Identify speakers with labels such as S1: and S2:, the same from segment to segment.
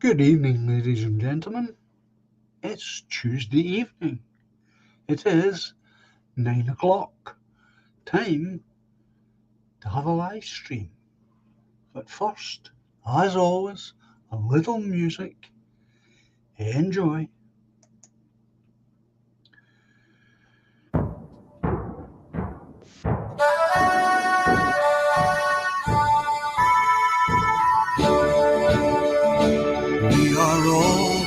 S1: Good evening, ladies and gentlemen. It's Tuesday evening. It is 9 o'clock. Time to have a live stream. But first, as always, a little music. Enjoy. We are all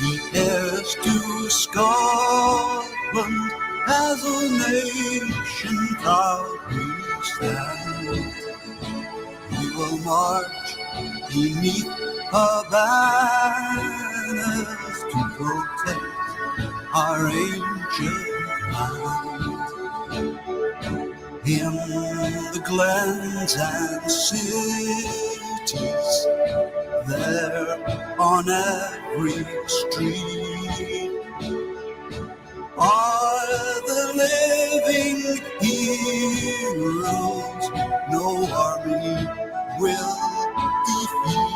S1: the heirs to Scotland, as a nation proudly stand. We will march beneath her banners to protect our ancient land. In the glens and cities, there on every street, are the living heroes no army will defeat.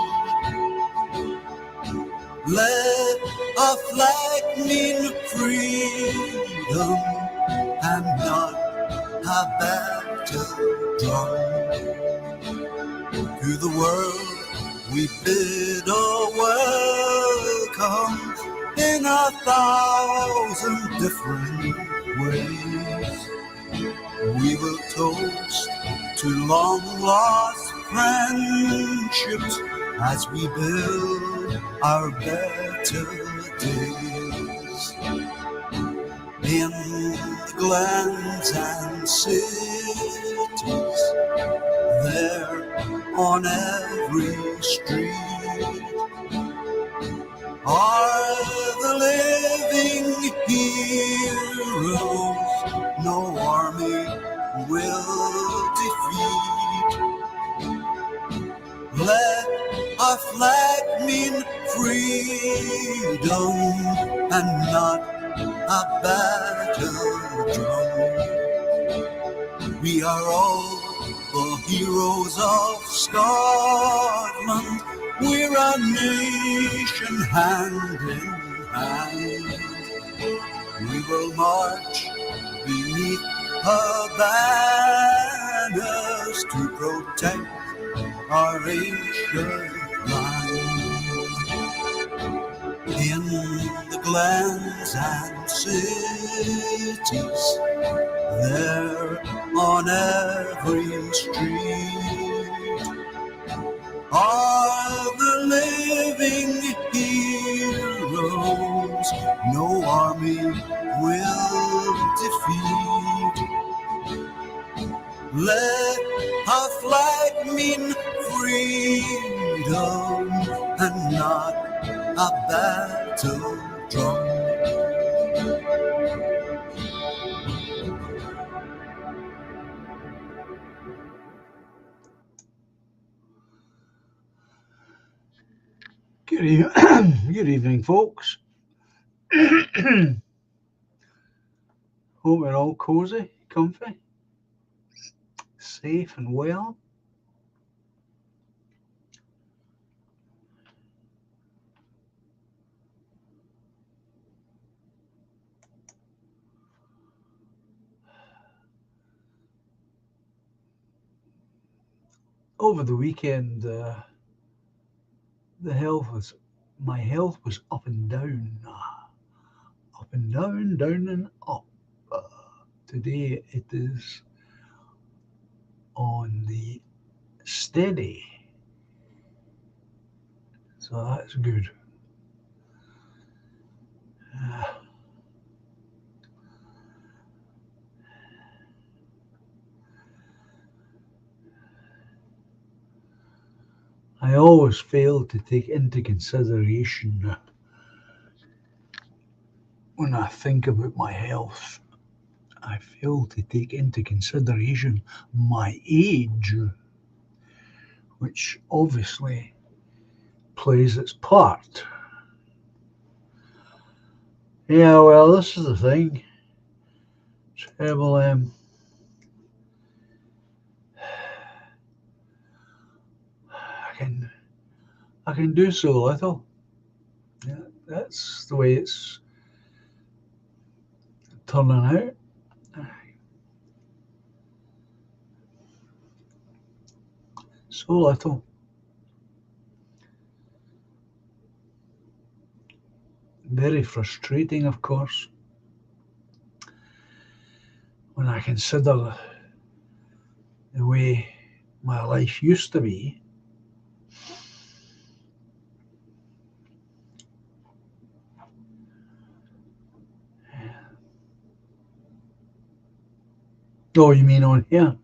S1: Let a flag mean freedom and not a battle drum. To the world we bid a welcome in 1,000 different ways. We will toast to long lost friendships as we build our better days. In the glens and cities, there on every street, are the living heroes no army will defeat. Let our flag mean freedom and not a battle drum. We are all the heroes of Scotland. We're a nation hand in hand. We will march beneath her banners to protect our ancient land. In the glens and cities, there on every street, are the living heroes no army will defeat. Let our flag mean freedom and not a battle drum. Good evening, folks. Hope we're all cozy, comfy, safe and well. Over the weekend, my health was up and down, down and up. Today it is on the steady, so that's good. I always fail to take into consideration when I think about my health. I fail to take into consideration my age, which obviously plays its part. Yeah, well, this is the thing. Well, I can do so little. that's the way it's turning out. So little. Very frustrating, of course, when I consider the way my life used to be. Oh, you mean on here?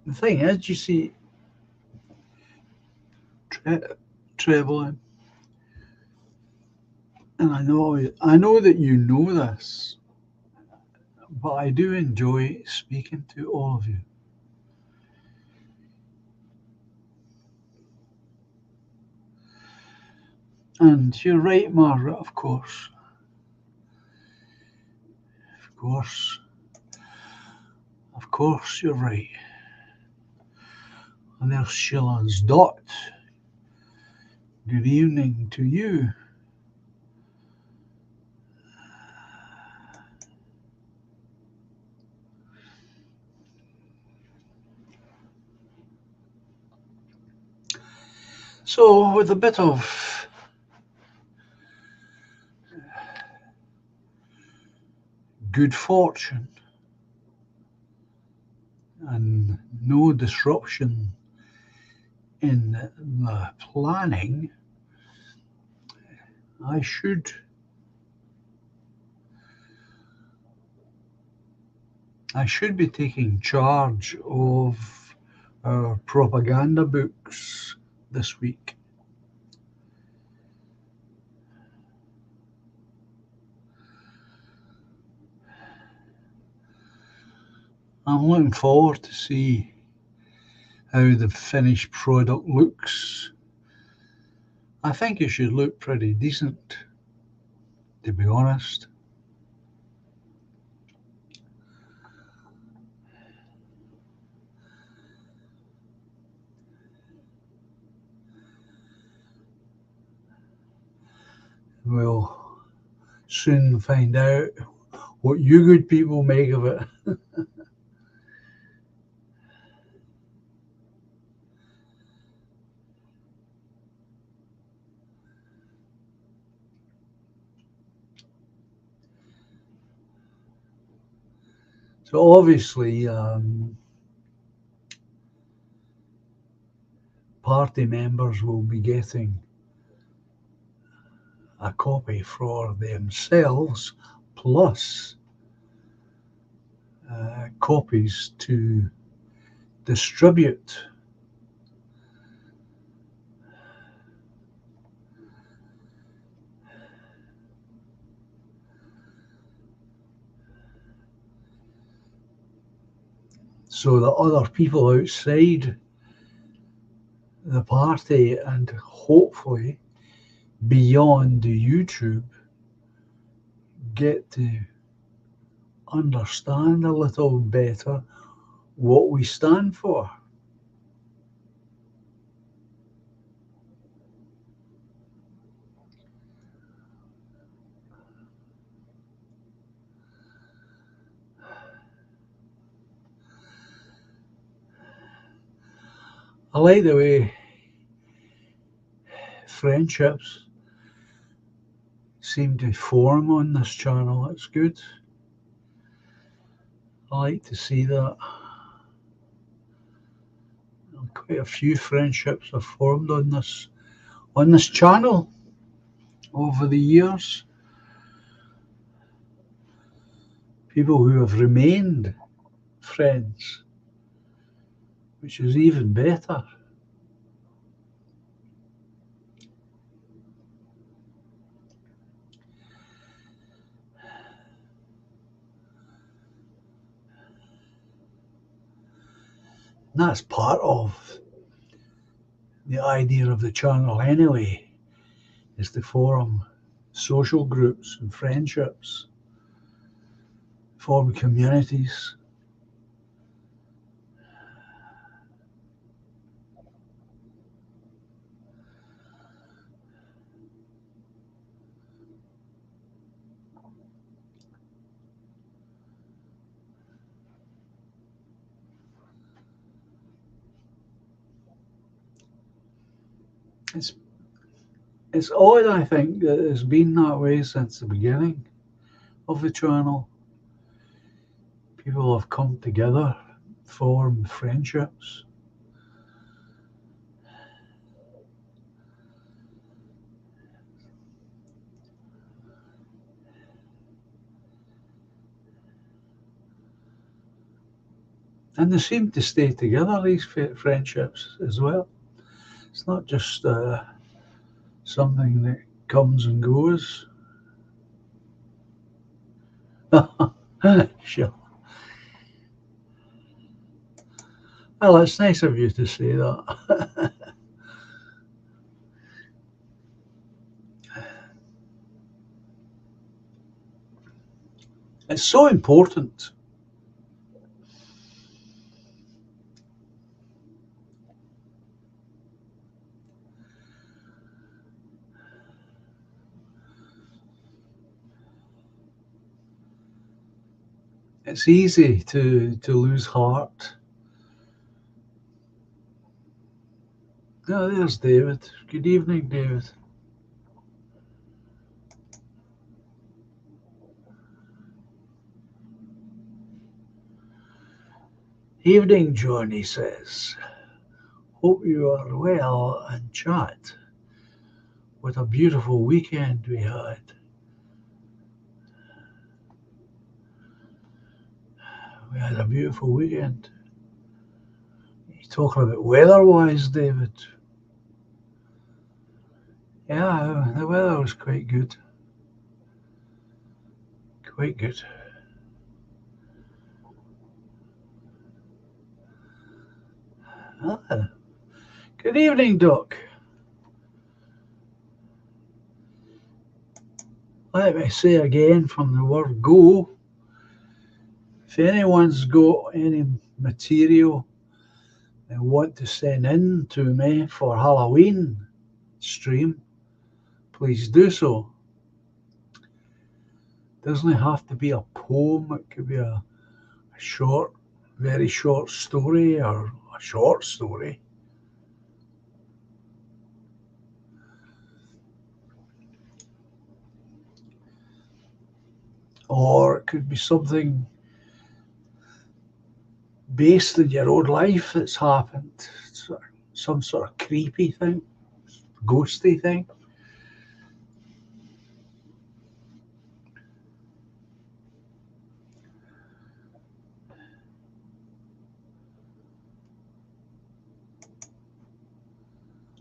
S1: The thing is, you see, traveling, and I know that you know this, but I do enjoy speaking to all of you. And you're right, Margaret, of course. Of course. Of course, you're right. And there's Sheila's Dot. Good evening to you. So, with a bit of good fortune and no disruption in the planning, I should be taking charge of our propaganda books this week. I'm looking forward to see how the finished product looks. I think it should look pretty decent, to be honest. We'll soon find out what you good people make of it. So obviously, party members will be getting a copy for themselves, plus copies to distribute. So that other people outside the party and hopefully beyond YouTube get to understand a little better what we stand for. I like the way friendships seem to form on this channel. It's good. I like to see that. Quite a few friendships have formed on this channel over the years. People who have remained friends, which is even better. And that's part of the idea of the channel anyway, is to form social groups and friendships, form communities. It's it's odd, I think, that it's been that way since the beginning of the channel. People have come together, formed friendships. And they seem to stay together, these friendships as well. It's not just something that comes and goes. Sure. Well, it's nice of you to say that. It's so important. It's easy to lose heart. Oh, there's David. Good evening, David. Evening, John, he says. Hope you are well and chat. What a beautiful weekend we had. We had a beautiful weekend. You talking about weather-wise, David? Yeah, the weather was quite good. Quite good. Ah, good evening, Doc. Let me say again from the word go, if anyone's got any material they want to send in to me for Halloween stream, please do so. Doesn't have to be a poem, it could be a short, very short story or a short story. Or it could be something based in your own life that's happened. Some sort of creepy thing, ghosty thing.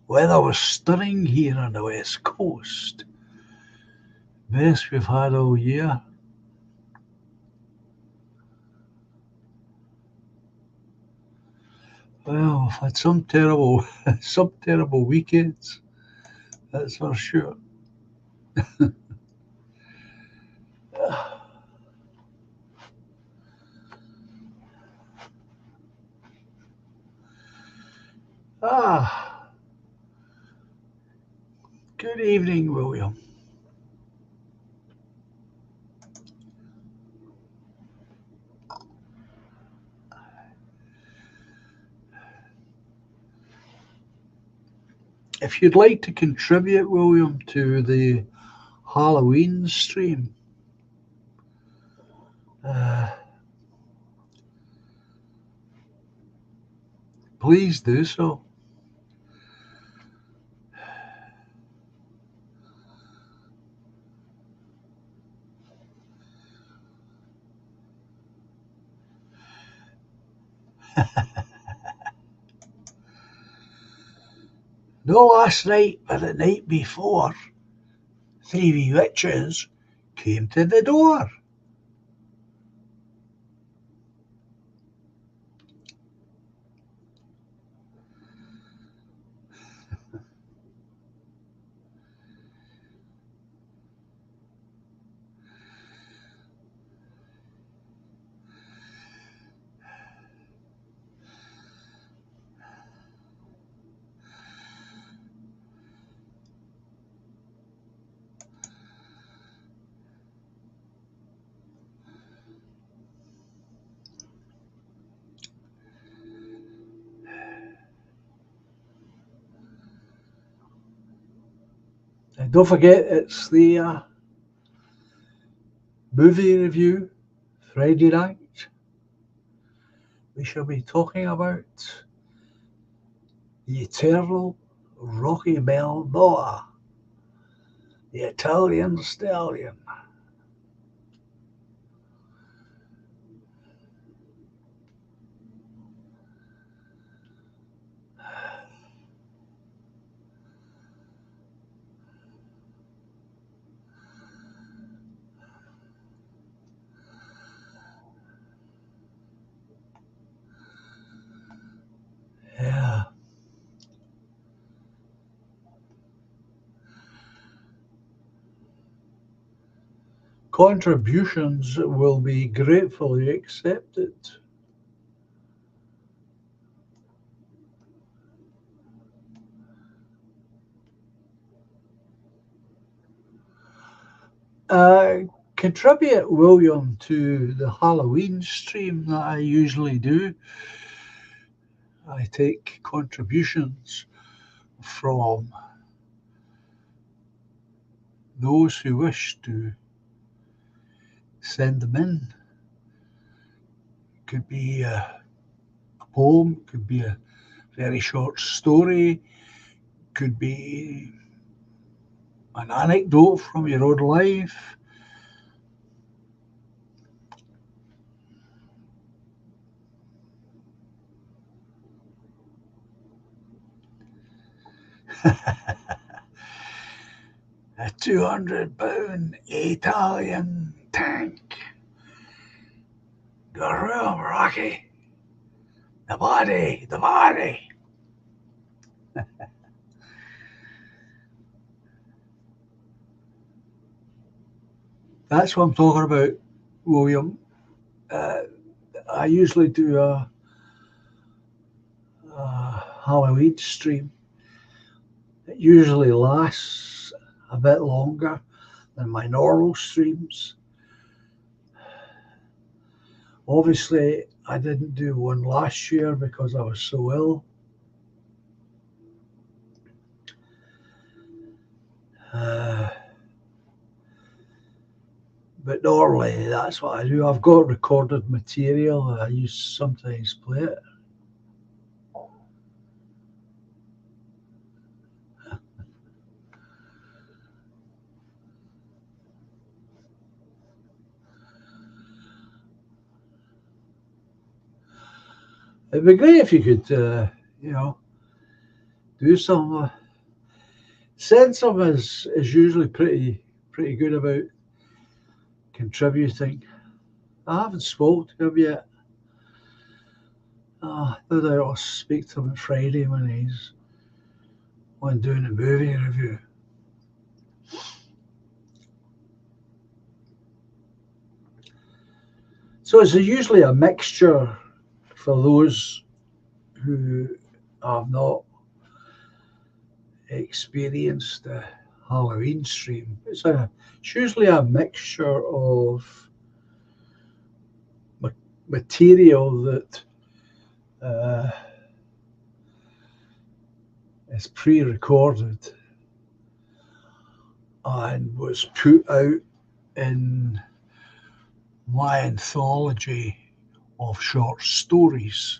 S1: Weather was stunning here on the west coast. Best we've had all year. Well, we've had some terrible, some terrible weekends. That's for sure. Ah, good evening, William. If you'd like to contribute, William, to the Halloween stream, uh, please do so. No last night, but the night before, three wee witches came to the door. Don't forget, it's the movie review Friday night. We shall be talking about the eternal Rocky Balboa, the Italian stallion. Yeah. Contributions will be gratefully accepted. Contribute, William, to the Halloween stream that I usually do. I take contributions from those who wish to send them in. Could be a poem, could be a very short story, could be an anecdote from your own life. A 200-pound Italian tank. The room, Rocky. The body, the body. That's what I'm talking about, William. I usually do a Halloween stream. It usually lasts a bit longer than my normal streams. Obviously, I didn't do one last year because I was so ill. But normally that's what I do. I've got recorded material. I sometimes play it. It'd be great if you could, do some. Sensum is usually pretty good about contributing. I haven't spoke to him yet. No doubt I'll speak to him on Friday when he's on doing a movie review. So it's usually a mixture for those who have not experienced the Halloween stream. It's usually a mixture of material that is pre-recorded and was put out in my anthology of short stories.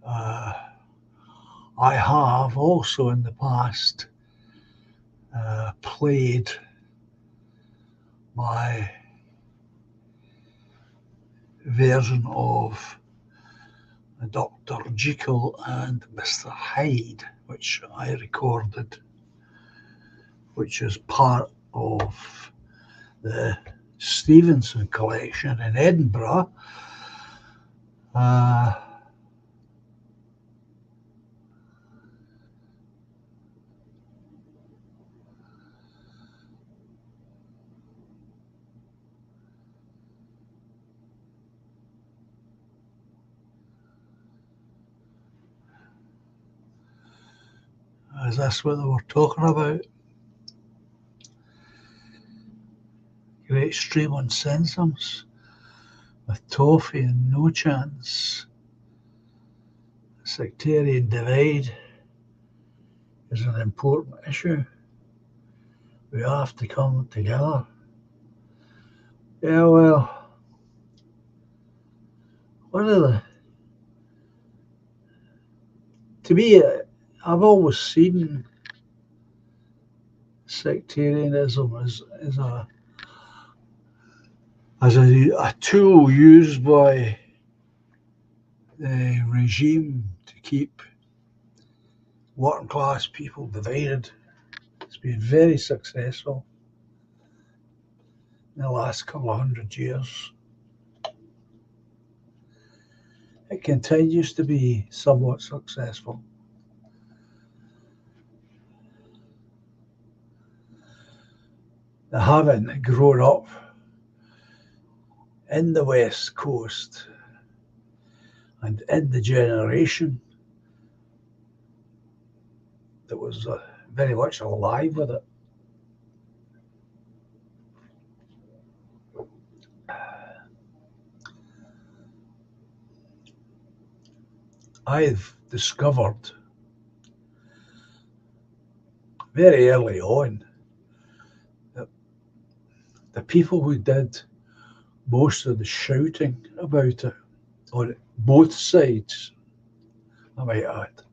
S1: I have also in the past played my version of Dr. Jekyll and Mr. Hyde, which I recorded, which is part of the Stevenson collection in Edinburgh. Is this what they were talking about? Great stream on Sensums with Toffee and No Chance. Sectarian divide is an important issue. We have to come together. Yeah, well, one of the to me, I've always seen sectarianism as a tool used by the regime to keep working class people divided. It's been very successful in the last couple of 100 years. It continues to be somewhat successful. They haven't grown up in the West Coast and in the generation that was very much alive with it. I've discovered very early on that the people who did most of the shouting about it on both sides, I might add,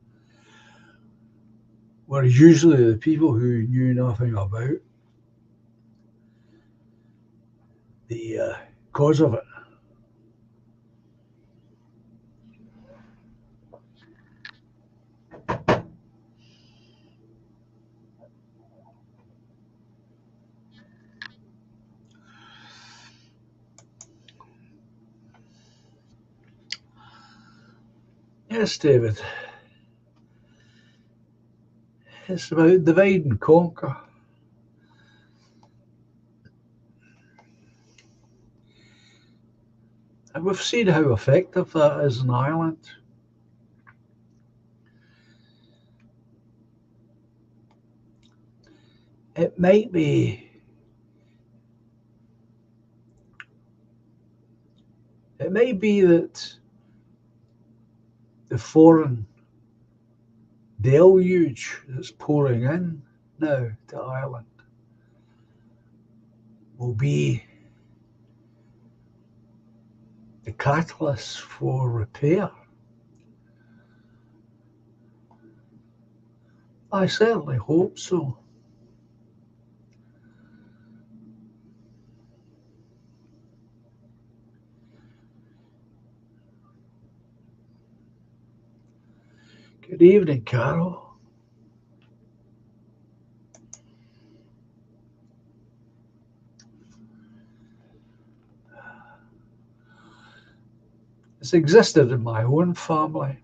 S1: were usually the people who knew nothing about the cause of it. Yes, David, it's about divide and conquer. And we've seen how effective that is in Ireland. It might be it may be that the foreign deluge that's pouring in now to Ireland will be the catalyst for repair. I certainly hope so. Good evening, Carol. It's existed in my own family.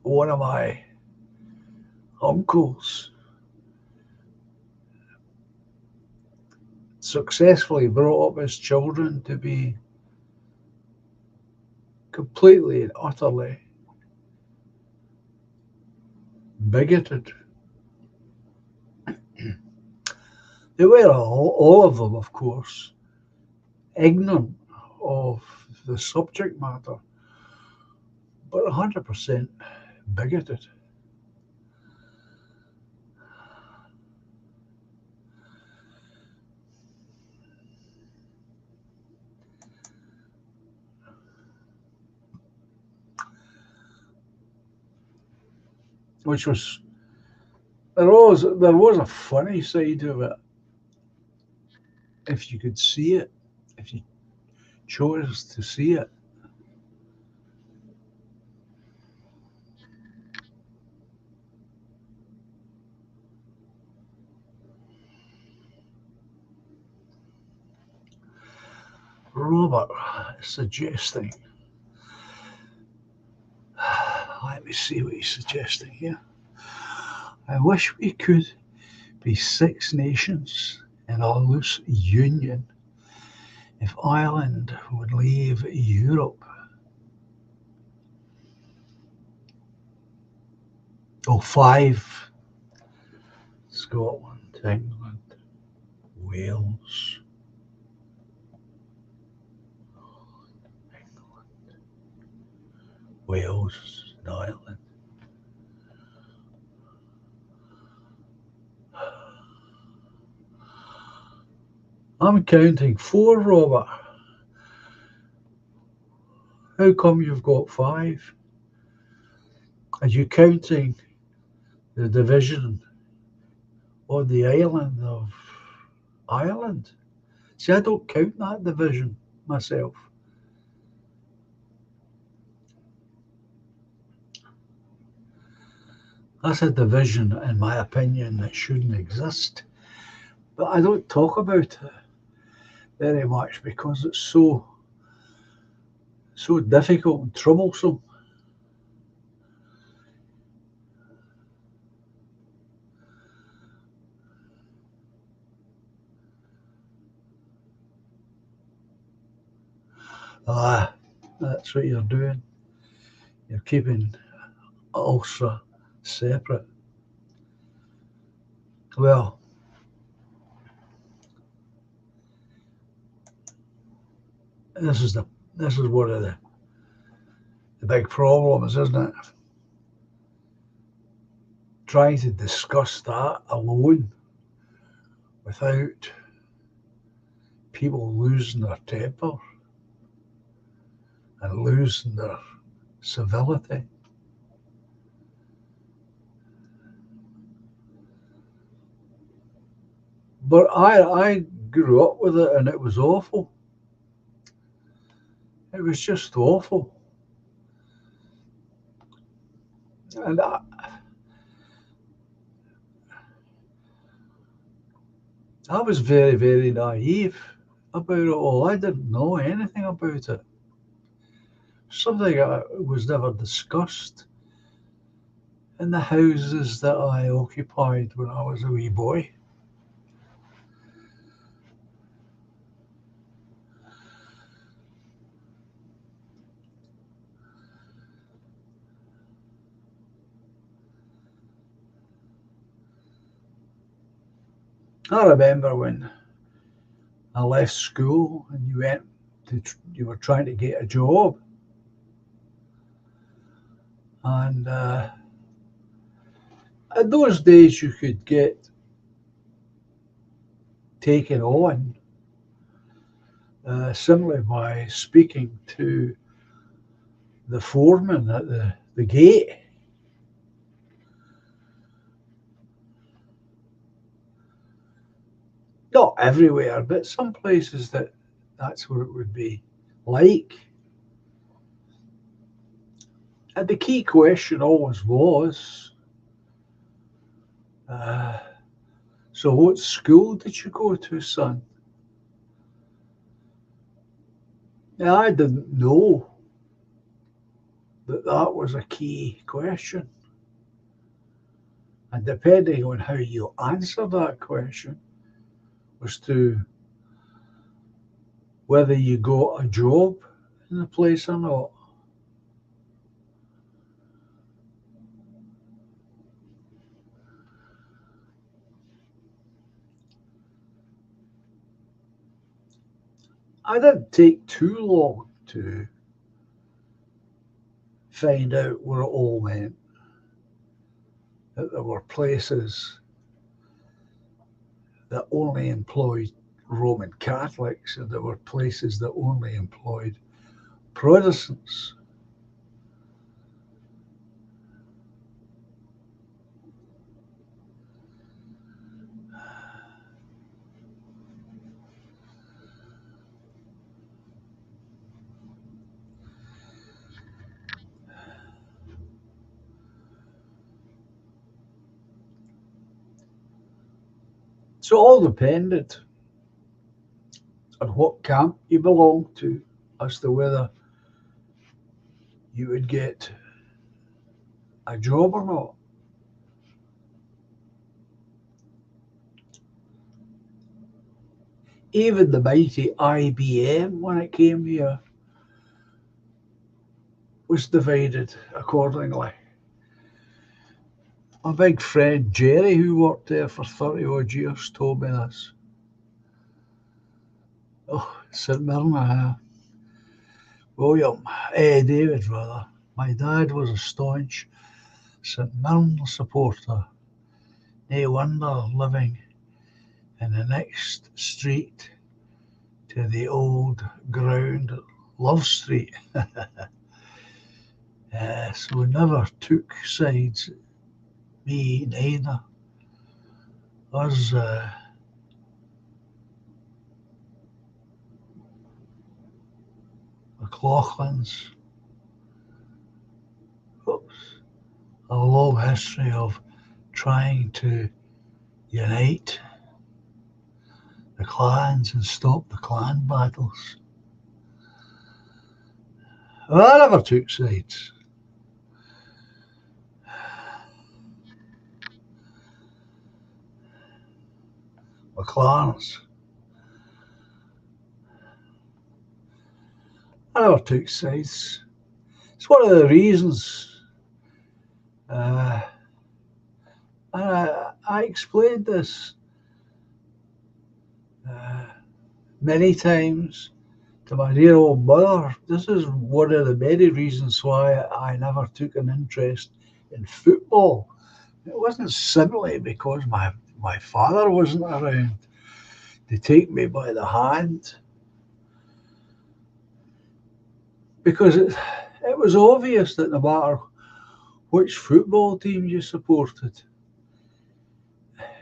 S1: One of my uncles successfully brought up his children to be completely and utterly bigoted. They were all of them, of course, ignorant of the subject matter, but 100% bigoted. Which was there was a funny side to it if you could see it, if you chose to see it. Robert suggesting, let me see what he's suggesting here. I wish we could be six nations in a loose union if Ireland would leave Europe. Oh, five: Scotland, England, Wales, England, Wales, and Ireland. I'm counting 4, Robert. How come you've got 5? Are you counting the division on the island of Ireland? See, I don't count that division myself. That's a division, in my opinion, that shouldn't exist. But I don't talk about it very much because it's so difficult and troublesome. Ah, that's what you're doing. You're keeping Ulster separate. Well, this is one of the big problems, isn't it? Trying to discuss that alone without people losing their temper and losing their civility. But I grew up with it and it was awful. It was just awful. And I was very, very naive about it all. I didn't know anything about it. Something that was never discussed in the houses that I occupied when I was a wee boy. I remember when I left school and you were trying to get a job, and in those days you could get taken on simply by speaking to the foreman at the gate. Not everywhere, but some places that's what it would be like. And the key question always was, uh, so what school did you go to, son? Now, I didn't know that was a key question. And depending on how you answer that question was to whether you got a job in the place or not. I didn't take too long to find out what it all meant. That there were places that only employed Roman Catholics and there were places that only employed Protestants. So it all depended on what camp you belonged to as to whether you would get a job or not. Even the mighty IBM, when it came here, was divided accordingly. My big friend Jerry, who worked there for 30 odd years, told me this. Oh, St Mirren, William, David rather. My dad was a staunch St Mirren supporter. No wonder living in the next street to the old ground at Love Street. So we never took sides, me neither. Us McLaughlins, oops, a long history of trying to unite the clans and stop the clan battles. Well, I never took sides. McLarens. I never took sides. It's one of the reasons, uh, and I explained this uh, many times to my dear old mother. This is one of the many reasons why I never took an interest in football. It wasn't simply because my father wasn't around to take me by the hand, because it was obvious that no matter which football team you supported,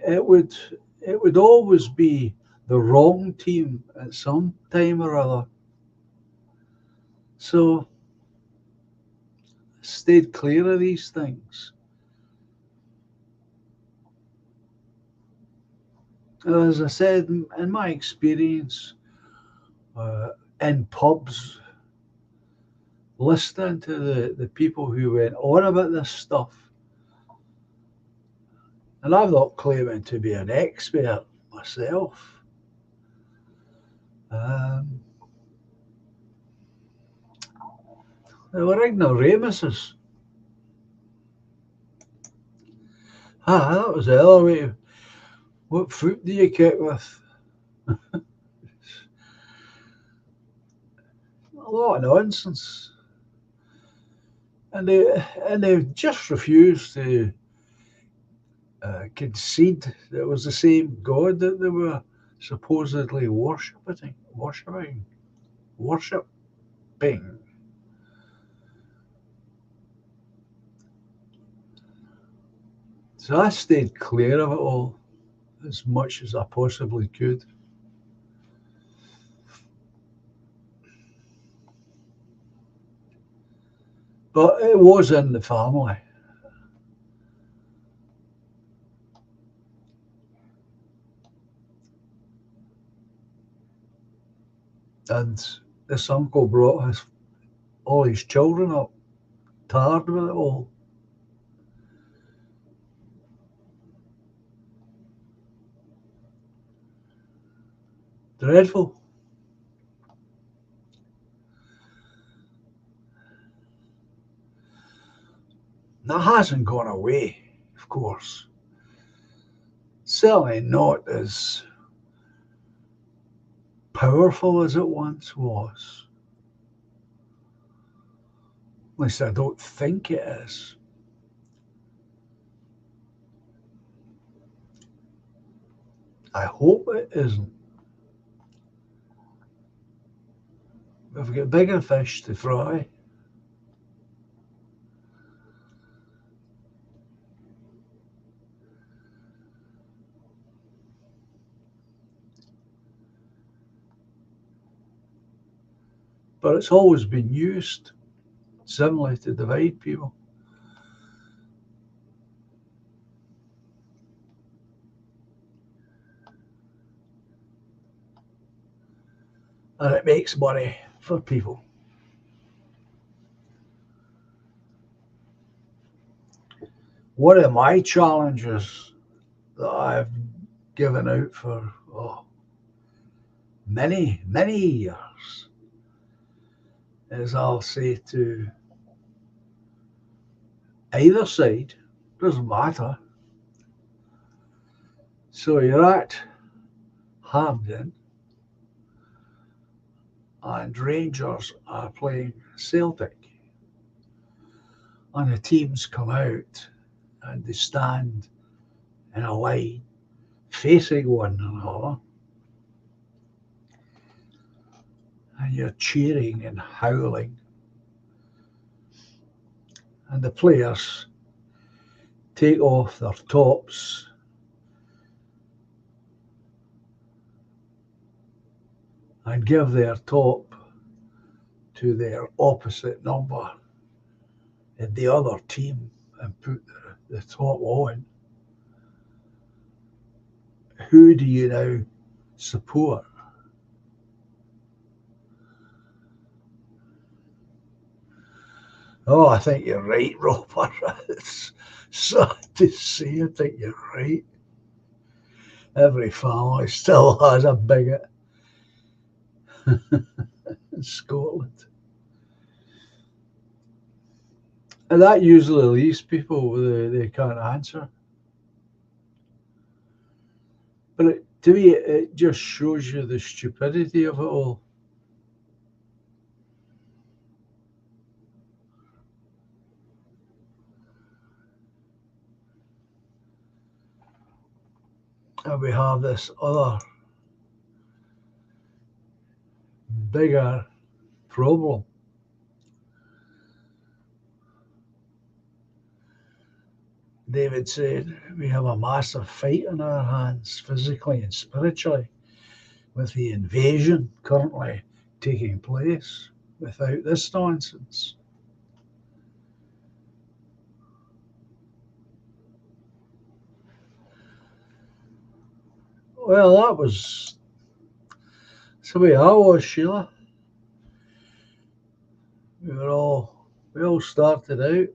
S1: it would it would always be the wrong team at some time or other. So I stayed clear of these things. As I said, in my experience uh, in pubs, listening to the people who went on about this stuff, and I'm not claiming to be an expert myself, um, they were ignoramuses. That was the other way. What foot do you kick with? A lot of nonsense. And they just refused to concede that it was the same God that they were supposedly worshipping. So I stayed clear of it all as much as I possibly could. But it was in the family. And this uncle brought all his children up, tired with it all. Dreadful. That hasn't gone away, of course. Certainly not as powerful as it once was. At least I don't think it is. I hope it isn't. We've got bigger fish to fry. But it's always been used similarly to divide people. And it makes money for people. One of my challenges that I've given out for many, many years is I'll say to either side, doesn't matter. So you're at Hampden and Rangers are playing Celtic, and the teams come out and they stand in a line facing one another. and you're cheering and howling, and the players take off their tops and give their top to their opposite number in the other team and put the top on, who do you now support? Oh, I think you're right, Robert. It's sad to say. I think you're right. Every family still has a bigot in Scotland. And that usually leaves people, they can't answer. But to me, it just shows you the stupidity of it all. And we have this other bigger problem. David said we have a massive fight on our hands, physically and spiritually, with the invasion currently taking place. Without this nonsense, well, that's the way I was, Sheila. We all started out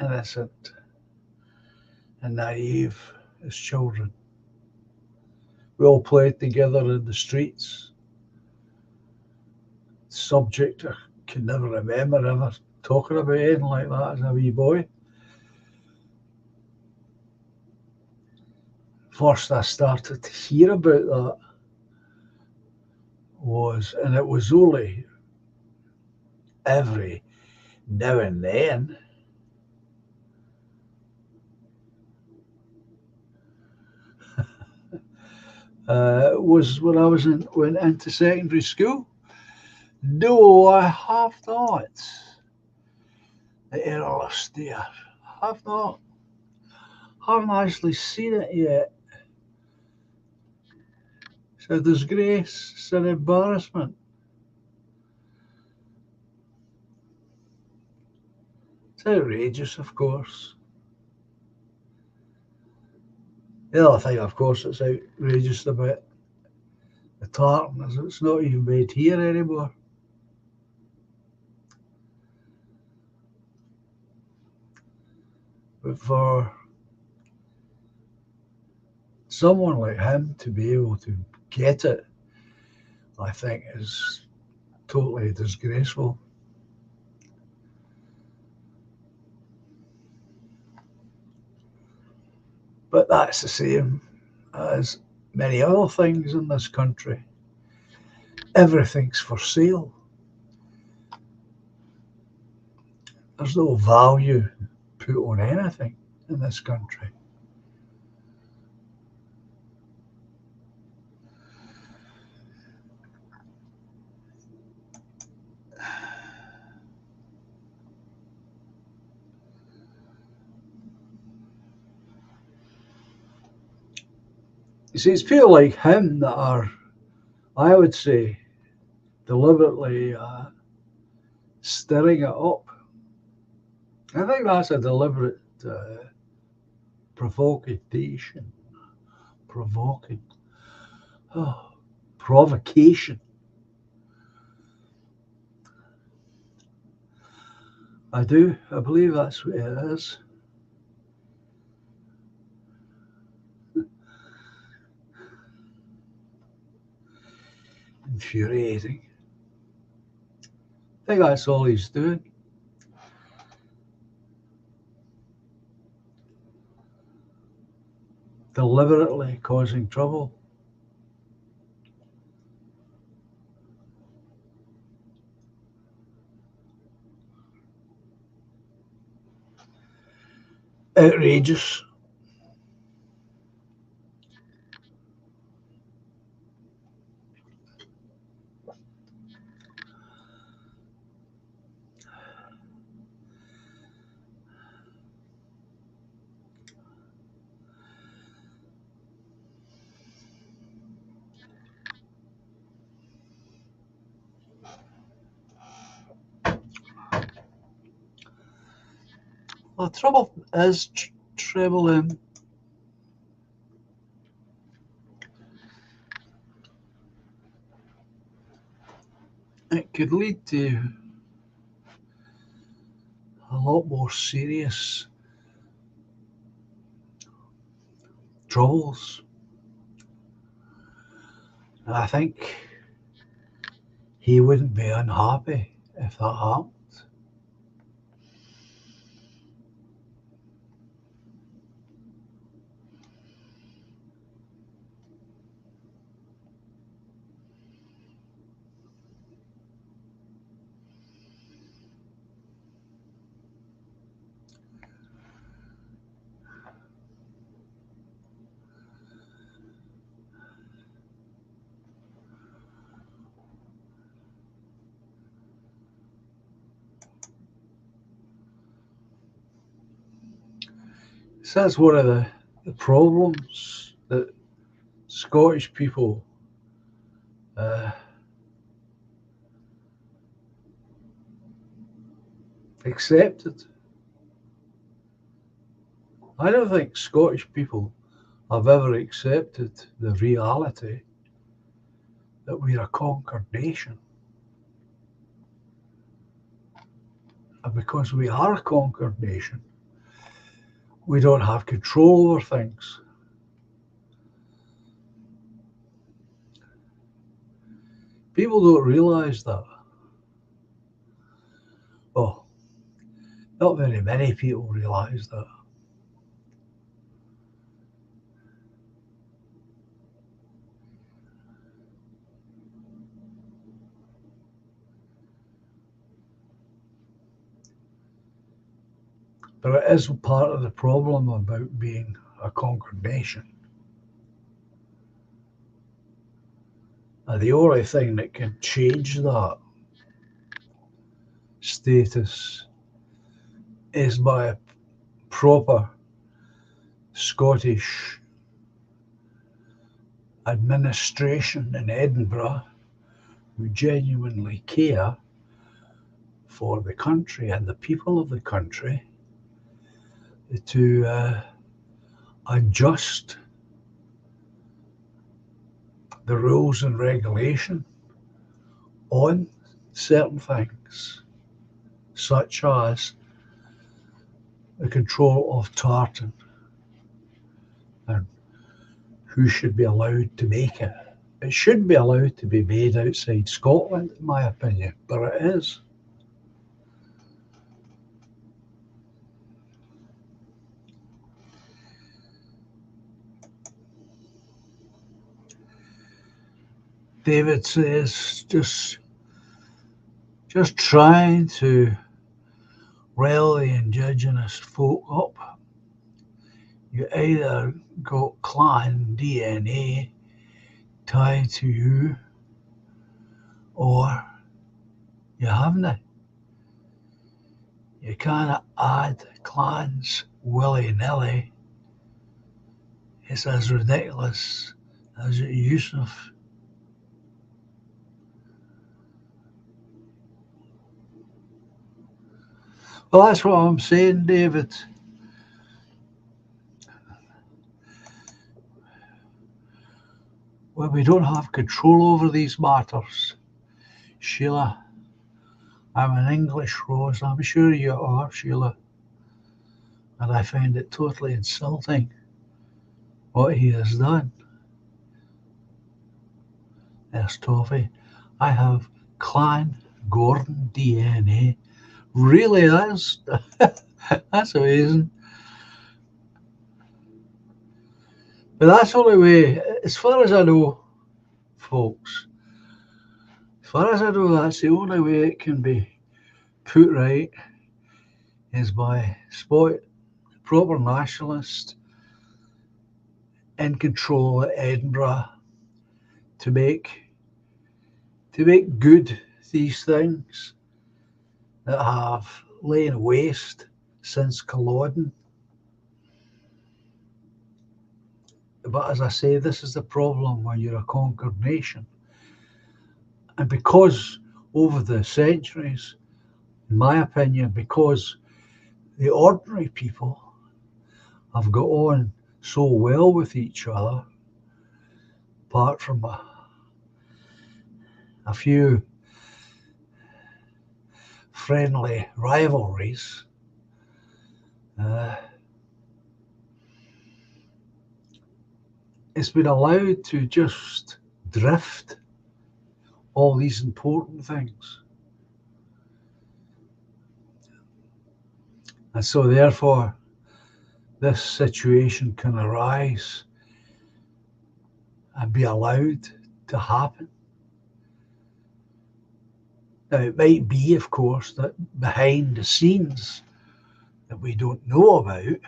S1: innocent and naive as children. We all played together in the streets. Subject I can never remember ever talking about anything like that as a wee boy. First I started to hear about that and it was only every now and then, was when I went into secondary school. No, I have not. The airless dear. Have not. Haven't actually seen it yet. It's a disgrace. It's an embarrassment. It's outrageous, of course. The other thing, of course, that's outrageous about the tartan is it's not even made here anymore. But for someone like him to be able to get it, I think is totally disgraceful. But that's the same as many other things in this country. Everything's for sale. There's no value put on anything in this country. You see, it's people like him that are, I would say, deliberately stirring it up. I think that's a deliberate provocation. Provoking. Oh, provocation. I do. I believe that's what it is. Infuriating. I think that's all he's doing. Deliberately causing trouble. Outrageous. The trouble is, Treble M, it could lead to a lot more serious troubles. And I think he wouldn't be unhappy if that happened. So that's one of the problems that Scottish people accepted. I don't think Scottish people have ever accepted the reality that we're a conquered nation. And because we are a conquered nation, we don't have control over things. People don't realise that. Well, not very many people realise that. But it is part of the problem about being a conquered nation. And the only thing that can change that status is by a proper Scottish administration in Edinburgh who genuinely care for the country and the people of the country to adjust the rules and regulation on certain things, such as the control of tartan and who should be allowed to make it. It should be allowed to be made outside Scotland, in my opinion, but it is. David says just trying to rile the Indigenous folk up. You either got clan DNA tied to you or you haven't. You can't add clans willy-nilly. It's as ridiculous as it used to. Well, that's what I'm saying, David. When we don't have control over these matters, Sheila, I'm an English rose, I'm sure you are, Sheila, and I find it totally insulting what he has done. There's Toffee. I have clan Gordon DNA. Really, that's amazing. But that's the only way, as far as I know, folks, as far as I know, that's the only way it can be put right is by proper nationalist in control at Edinburgh to make good these things that have lain waste since Culloden. But as I say, this is the problem when you're a conquered nation. And because over the centuries, in my opinion, because the ordinary people have got on so well with each other, apart from a few friendly rivalries. It's been allowed to just drift all these important things. And so therefore, this situation can arise and be allowed to happen. Now, it might be, of course, that behind the scenes that we don't know about,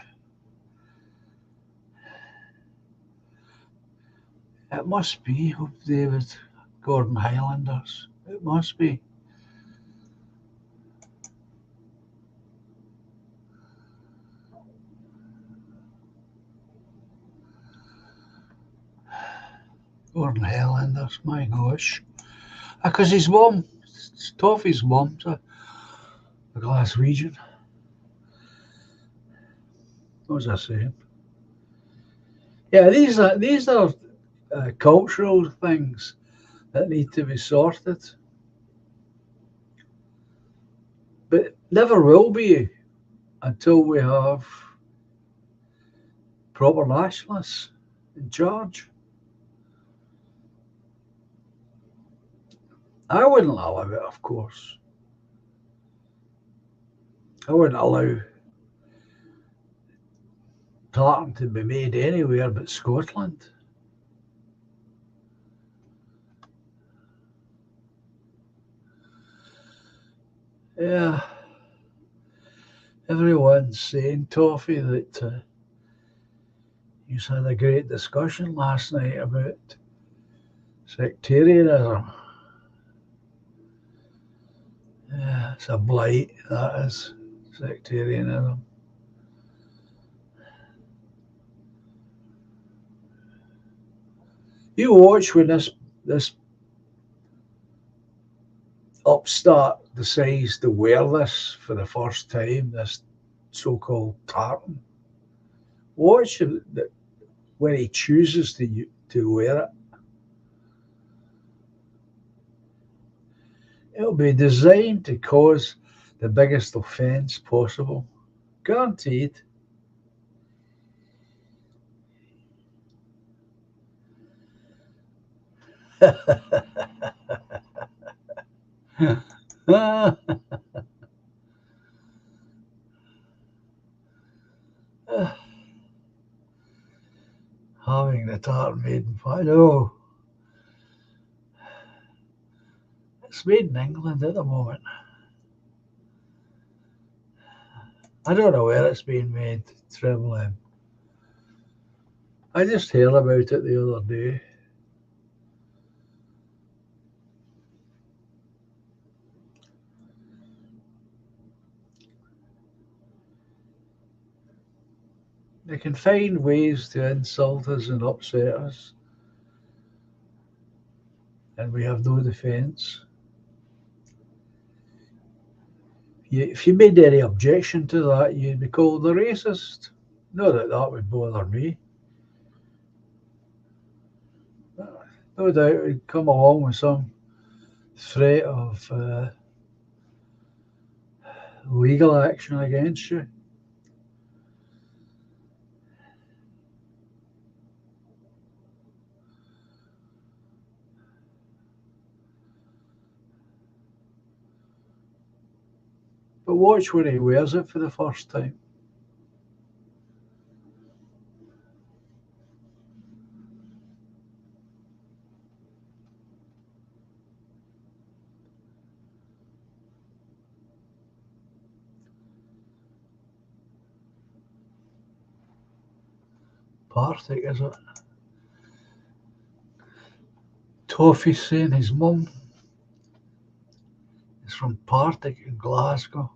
S1: it must be David Gordon Highlanders. It must be. Gordon Highlanders, my gosh. Because his mum, Toffee's mum's a Glaswegian. What was I saying? Yeah, these are cultural things that need to be sorted, but never will be until we have proper nationalists in charge. I wouldn't allow it, of course. I wouldn't allow tartan to be made anywhere but Scotland. Yeah, everyone's saying, Toffee, that you had a great discussion last night about sectarianism. Yeah, it's a blight, that is, sectarianism. You watch when this upstart decides to wear this for the first time, this so-called tartan. Watch when he chooses to wear it. It'll be designed to cause the biggest offence possible. Guaranteed. Having the tartan made in Paris. Oh, it's made in England at the moment. I don't know where it's being made, Treble M. I just heard about it the other day. They can find ways to insult us and upset us, and we have no defence. If you made any objection to that, you'd be called a racist. Not that that would bother me. No doubt it would come along with some threat of legal action against you. But watch when he wears it for the first time. Partick, is it? Toffee saying his mum is from Partick in Glasgow.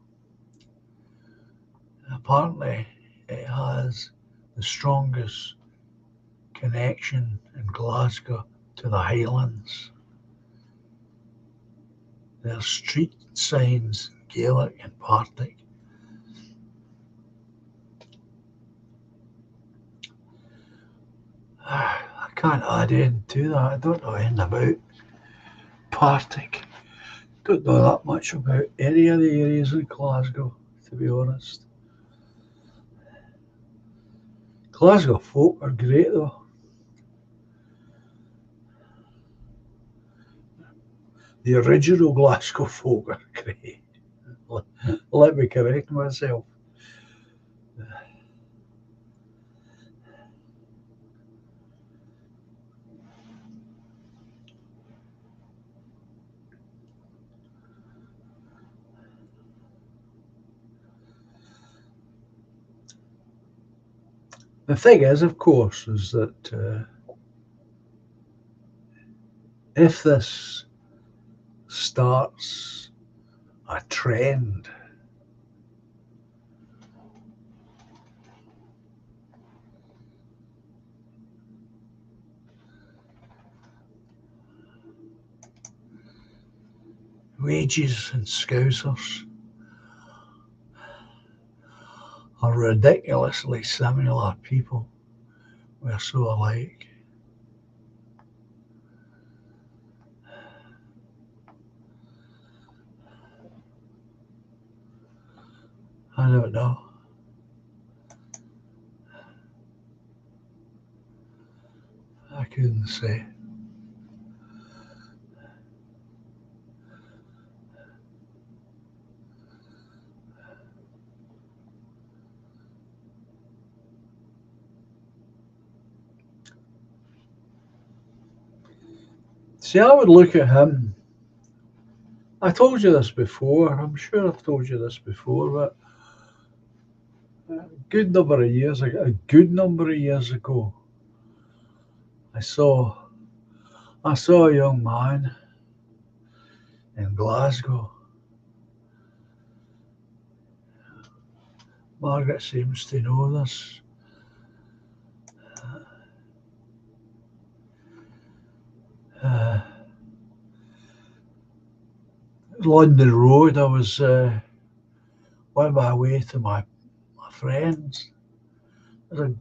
S1: Apparently, it has the strongest connection in Glasgow to the Highlands. There's street signs in Gaelic in Partick. I can't add in to that. I don't know anything about Partick. Don't know that much about any of the areas in Glasgow, to be honest. Glasgow folk are great though. The original Glasgow folk are great. Let me correct myself. The thing is, of course, is that if this starts a trend, wages and Scousers are ridiculously similar people. We're so alike. I don't know. I couldn't say. See, I would look at him. I told you this before. I'm sure I've told you this before, but a good number of years ago, I saw a young man in Glasgow. Margaret seems to know this. Uh, London Road. I was on my way to my friends. It was a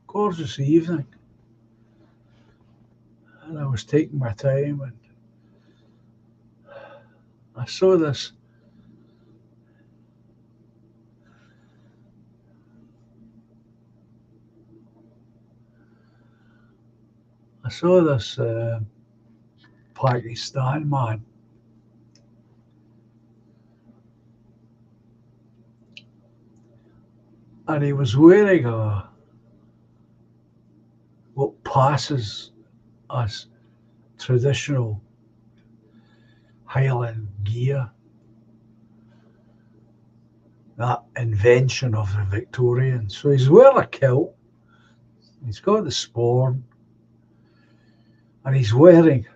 S1: gorgeous evening, and I was taking my time, and I saw this. I saw this Pakistan man, and he was wearing what passes as traditional Highland gear, that invention of the Victorians. So he's wearing a kilt, he's got the sporn, and he's wearing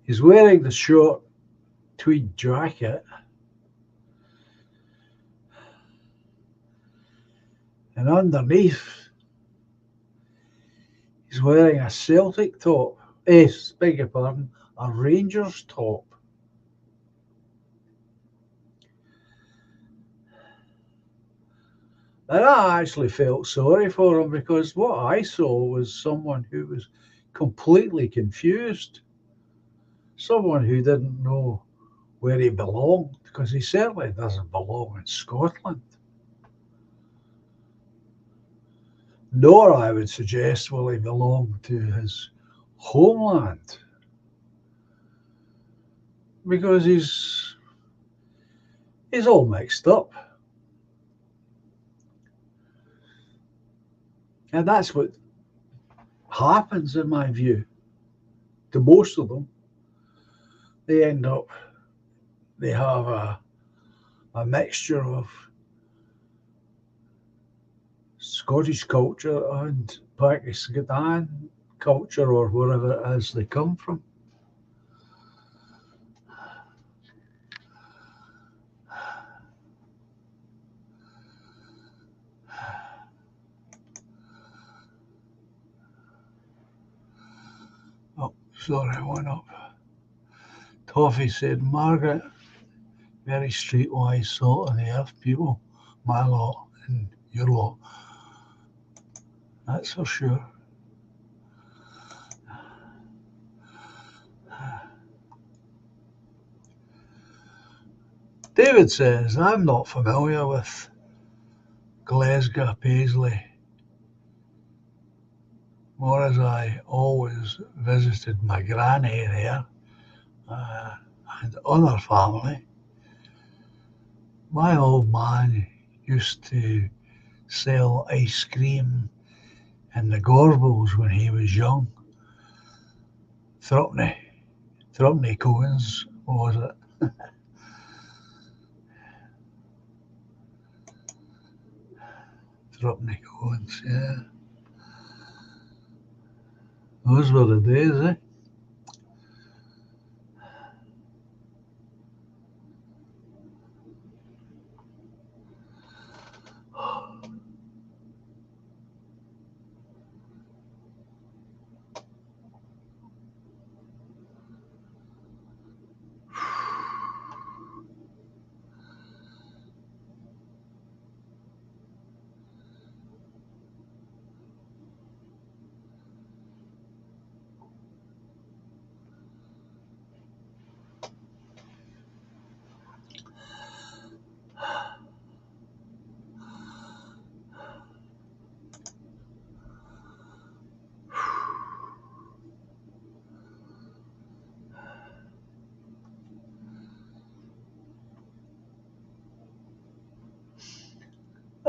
S1: the short tweed jacket, and underneath he's wearing a Celtic top. Beg your pardon, a Rangers top. And I actually felt sorry for him because what I saw was someone who was completely confused, someone who didn't know where he belonged, because he certainly doesn't belong in Scotland. Nor, I would suggest, will he belong to his homeland, because he's all mixed up. And that's what happens, in my view, to most of them. They have a mixture of Scottish culture and Pakistan culture, or wherever it is they come from. Oh, sorry, I went up. Toffee said, Margaret, very streetwise, salt of the earth people, my lot and your lot. that's for sure. David says, I'm not familiar with Glasgow Paisley, whereas I always visited my granny there uh, and other family. My old man used to sell ice cream in the Gorbals when he was young. Threepenny cones, was it? Threepenny cones, yeah. Those were the days, eh?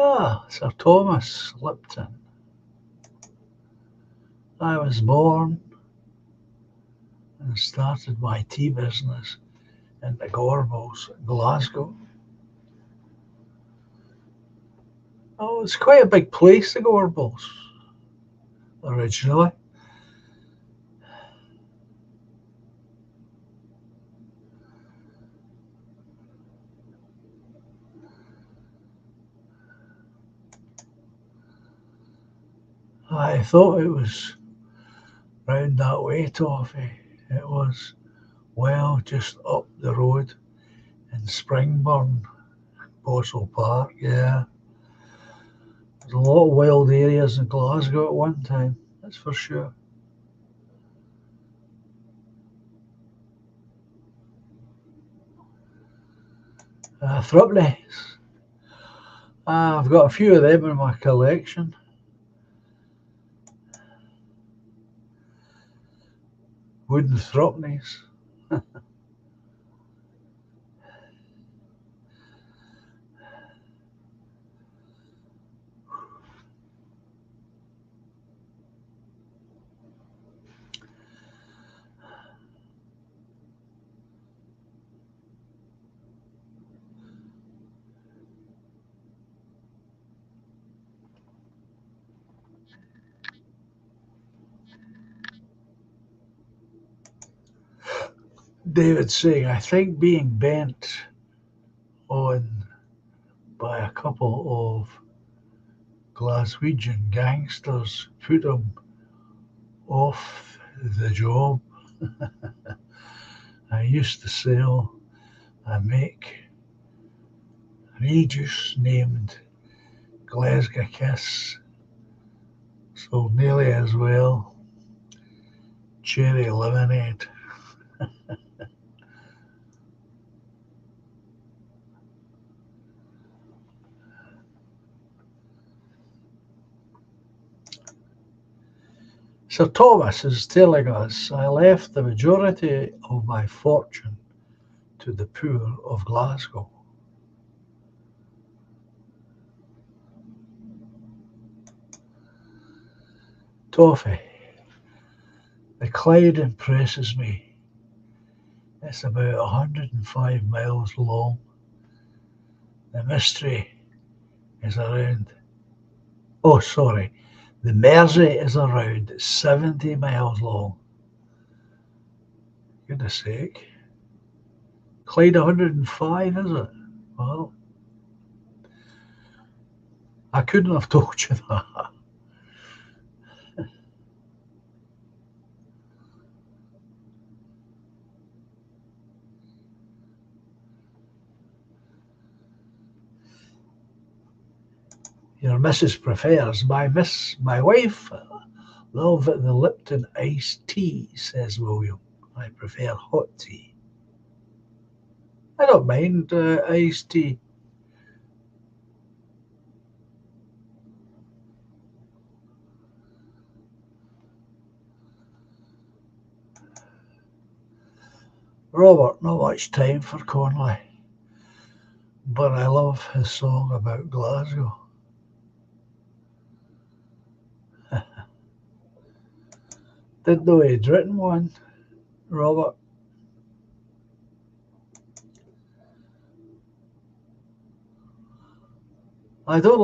S1: Ah, Sir Thomas Lipton. I was born and started my tea business in the Gorbals, Glasgow. Oh, it's quite a big place, the Gorbals, originally. I thought it was round that way, Toffee. It was, well, just up the road in Springburn, Boswell Park, yeah. There's a lot of wild areas in Glasgow at one time, that's for sure. Threepennies. I've got a few of them in my collection. Wooden threepennies. David saying, I think being bent on by a couple of Glaswegian gangsters put him off the job. I used to sell a make Regis named Glasgow Kiss, sold nearly as well. Cherry lemonade. Sir Thomas is telling us, I left the majority of my fortune to the poor of Glasgow. Toffee, the Clyde impresses me. It's about 105 miles long. The mystery is around, oh, sorry, the Mersey is around 70 miles long. Goodness sake. Clyde 105, is it? Well, I couldn't have told you that. Your missus prefers my wife love the Lipton iced tea, says William. I prefer hot tea. I don't mind iced tea. Robert, not much time for Conley, but I love his song about Glasgow. Didn't know he'd written one, Robert. I didn't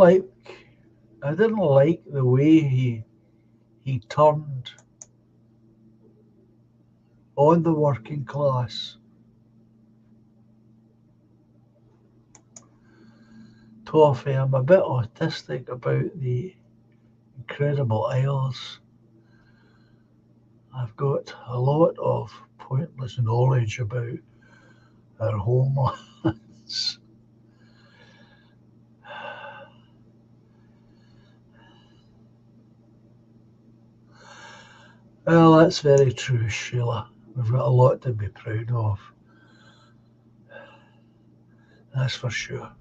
S1: like the way he turned on the working class. Toffee, I'm a bit autistic about the Incredible Isles. I've got a lot of pointless knowledge about our homelands. Well, that's very true, Sheila. We've got a lot to be proud of. That's for sure.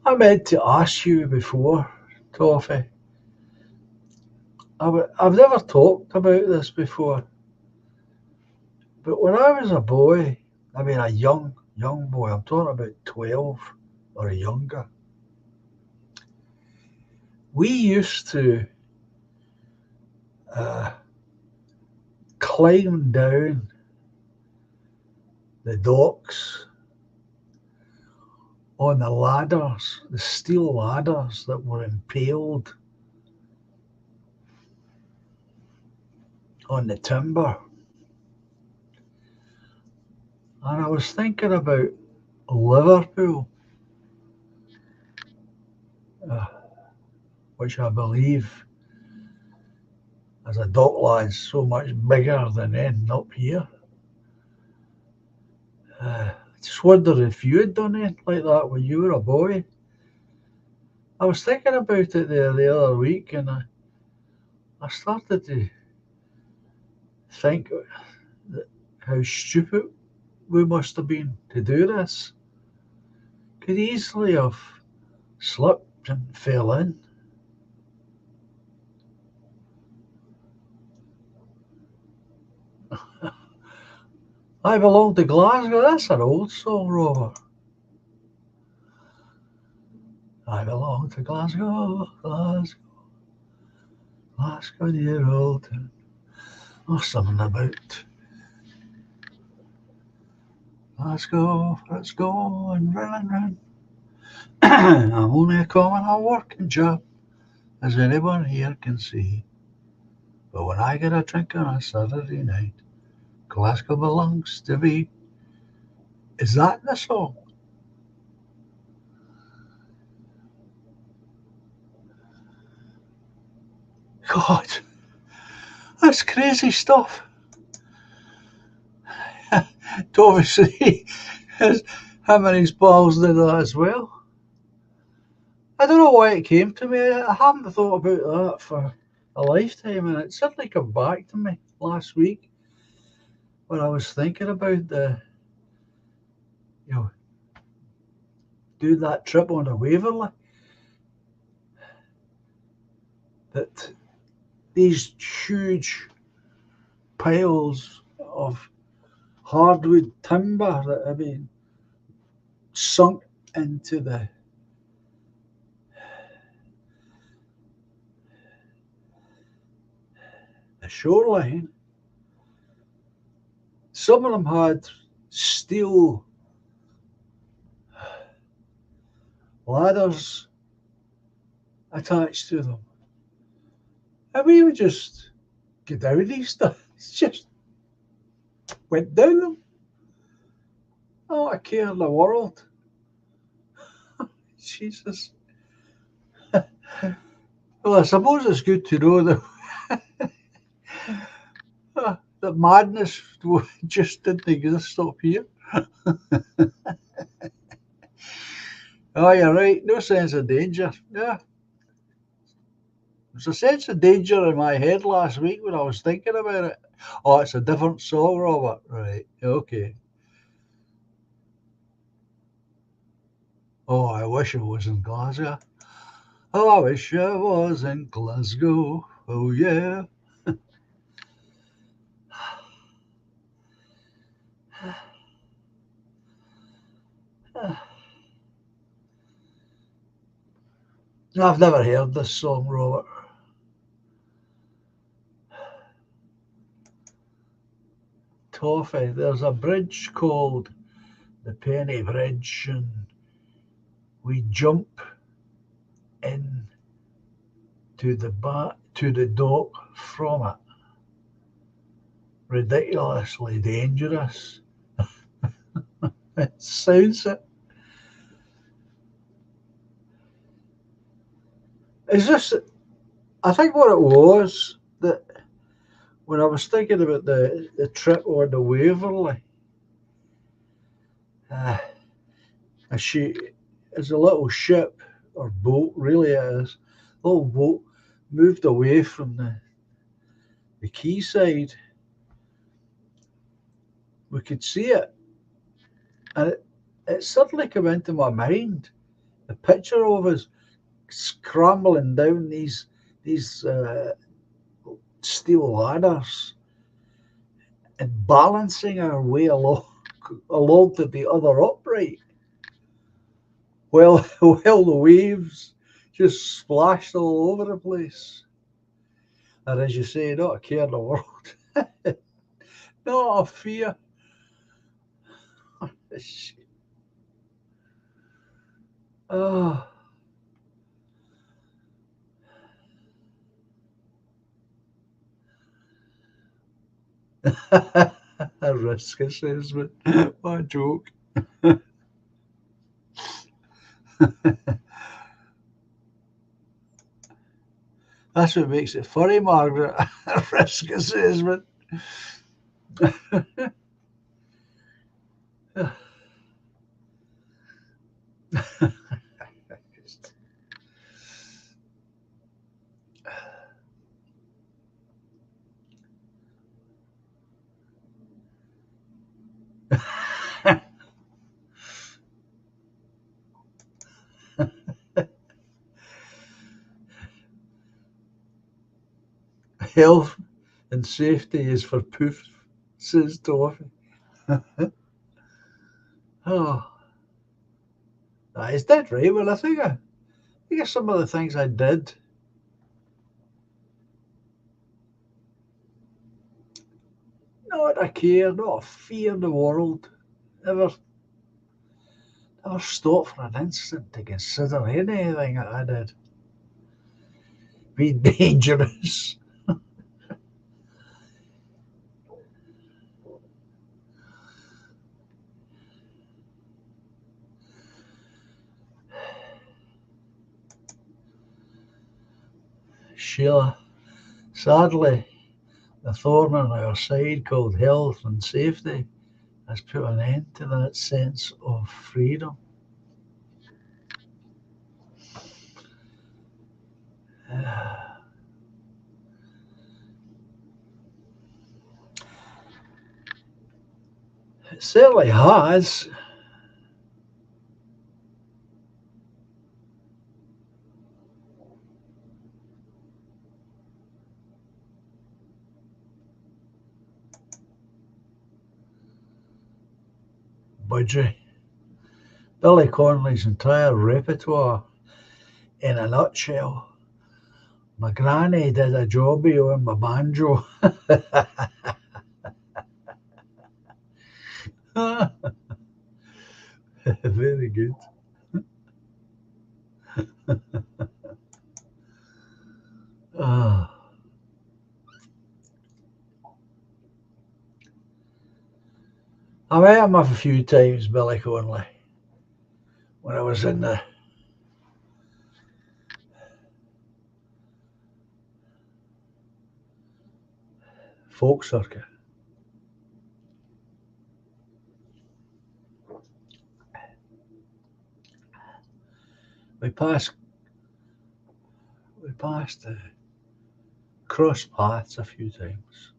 S1: I meant to ask you before, Toffee. I've never talked about this before, but when I was a boy, I mean a young boy, I'm talking about 12 or younger, we used to climb down the docks on the ladders, the steel ladders that were impaled on the timber. And I was thinking about Liverpool, which I believe as a dockland's so much bigger than ending up here. I just wondered if you had done anything like that when you were a boy. I was thinking about it there the other week, and I started to think how stupid we must have been to do this. Could easily have slipped and fell in. I belong to Glasgow. That's an old song, Robert. I belong to Glasgow, Glasgow, Glasgow, dear old town. Oh, something about Glasgow, let's go and run. I'm only a common working job, as anyone here can see. But when I get a drink on a Saturday night, Glasgow belongs to me. Is that the song? God, that's crazy stuff. Obviously, him and his pals did that as well. I don't know why it came to me. I haven't thought about that for a lifetime, and it suddenly came back to me last week when I was thinking about doing that trip on a Waverley. That these huge piles of hardwood timber that have been sunk into the shoreline. Some of them had steel ladders attached to them. And we would just get down these stuff. It's just went down them. Not a care in the world. Jesus. Well, I suppose it's good to know that madness just didn't exist up here. Oh, you're right. No sense of danger. Yeah. There's a sense of danger in my head last week when I was thinking about it. Oh, it's a different song, Robert. Right. Okay. Oh, I wish I was in Glasgow. Oh, I wish I was in Glasgow. Oh, yeah. I've never heard this song, Robert. Toffee. There's a bridge called the Penny Bridge, and we jump in to the dock from it. Ridiculously dangerous. It sounds it. Is this? I think what it was that when I was thinking about the trip on the Waverley, uh, she is a little ship or boat, really it is. Little boat moved away from the quayside. We could see it, and it suddenly came into my mind the picture of us scrambling down these steel ladders and balancing our way along to the other upright. Well, while the waves just splashed all over the place. And as you say, not a care in the world, not a fear. Oh, a risk assessment. What a joke. That's what makes it funny, Margaret. A risk assessment. Health and safety is for poof, says Toffee. Oh, he's dead right. Well, I think some of the things I did, not a care, not a fear in the world. Never, never stopped for an instant to consider anything that I did being dangerous. Sheila, sadly, the thorn on our side called health and safety has put an end to that sense of freedom. It certainly has. Budgie. Billy Connolly's entire repertoire in a nutshell. My granny did a jobby on my banjo. Very good. Ah, I met him a few times, Billy Connolly, when I was in the folk circuit. We passed cross paths a few times.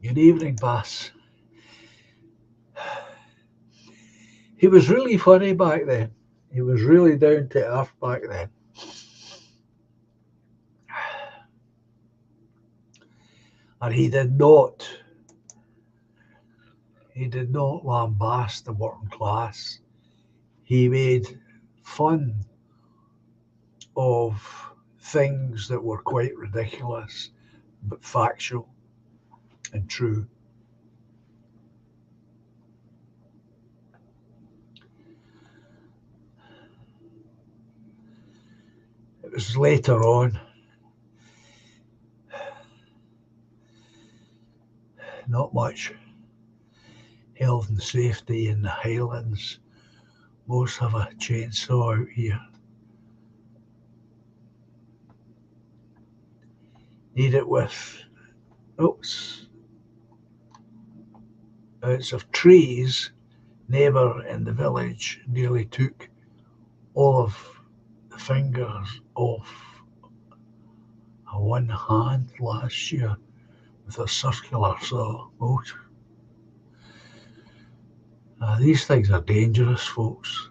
S1: Good evening, Bass. He was really funny back then. He was really down to earth back then. And he did not lambast the working class. He made fun of things that were quite ridiculous, but factual and true. It was later on, not much health and safety in the Highlands. Most have a chainsaw out here. Need it with outs of trees. Neighbour in the village nearly took all of the fingers off one hand last year with a circular saw. These things are dangerous, folks.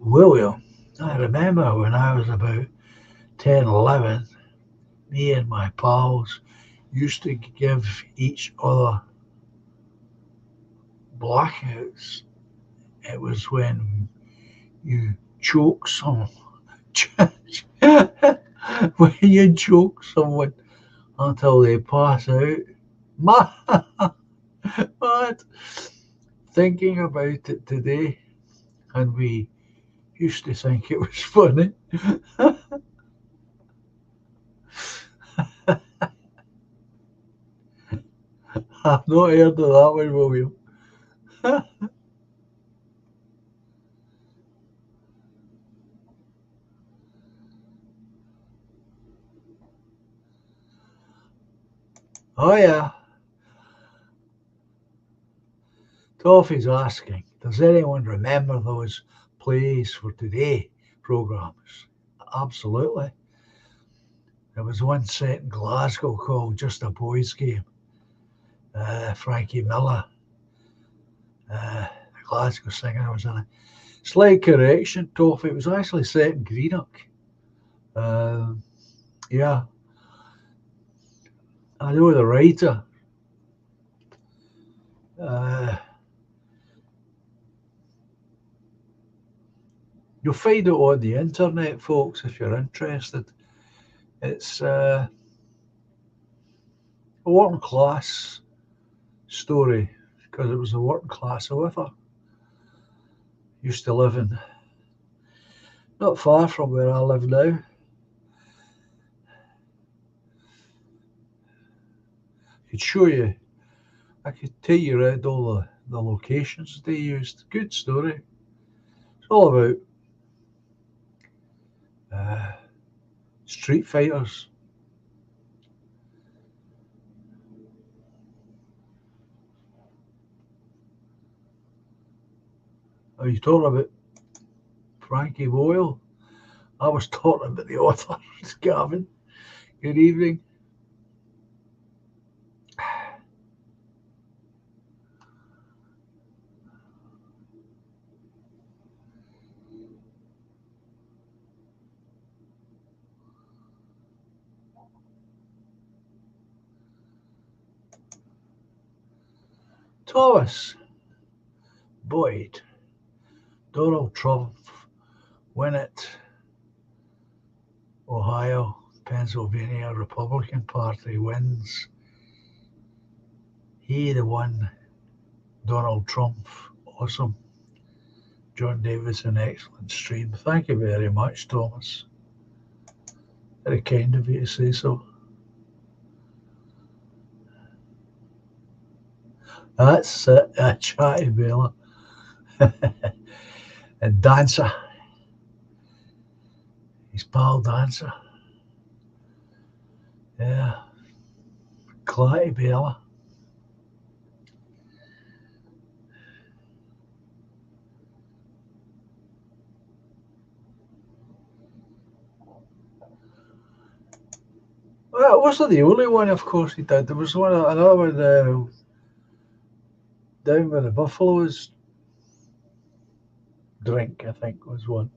S1: William, I remember when I was about 10, 11, me and my pals used to give each other blackouts. It was when you choke someone. When you choke someone until they pass out. But thinking about it today, and we used to think it was funny. I've not heard of that one, William. Oh yeah. Toffee's asking, does anyone remember those plays for today programmes? Absolutely. There was one set in Glasgow called Just a Boys Game. Frankie Miller, the Glasgow singer, was in it. Slight correction, Toffee, it was actually set in Greenock. Yeah. I know the writer. You'll find it on the internet, folks, if you're interested. It's a working class story, because it was a working class Bether. Used to live in not far from where I live now. I could show you, I could tell you around all the locations they used. Good story. It's all about street fighters. Are you talking about Frankie Boyle? I was talking about the author, Gavin. Good evening. Thomas Boyd, Donald Trump win it. Ohio, Pennsylvania, Republican Party wins. He the one, Donald Trump. Awesome. John Davidson, excellent stream. Thank you very much, Thomas. Very kind of you to say so. That's it, a chatty Bella. And Dancer, his pal Dancer. Yeah, Clatty Bella. Well, it wasn't the only one, of course, he did. There was another one down where the Buffaloes drink, I think, was one.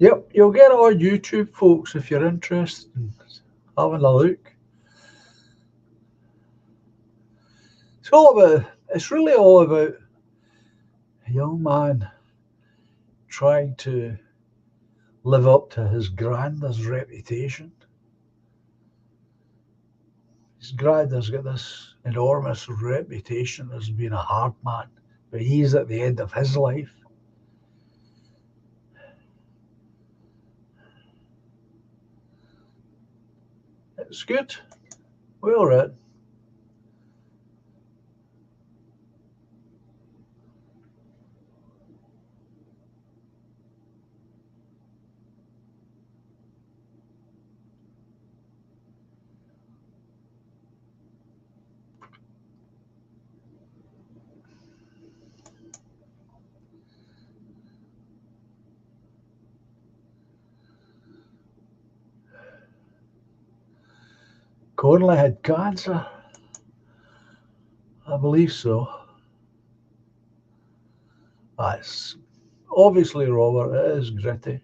S1: Yep, you'll get it on YouTube, folks, if you're interested in having a look. It's really all about a young man trying to live up to his grand's reputation. His grand has got this enormous reputation as being a hard man, but he's at the end of his life. It's good. Well read. Conley had cancer. I believe so. That's obviously, Robert, it is gritty.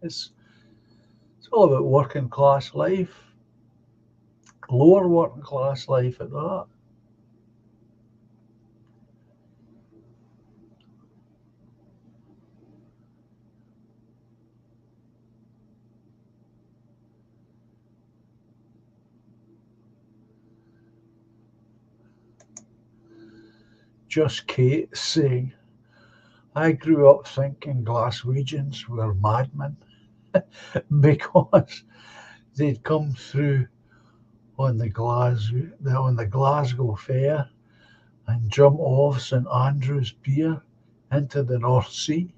S1: It's it's all about working class life, lower working class life at that. Just Kate saying, I grew up thinking Glaswegians were madmen because they'd come through on the Glasgow Fair and jump off St Andrew's Pier into the North Sea.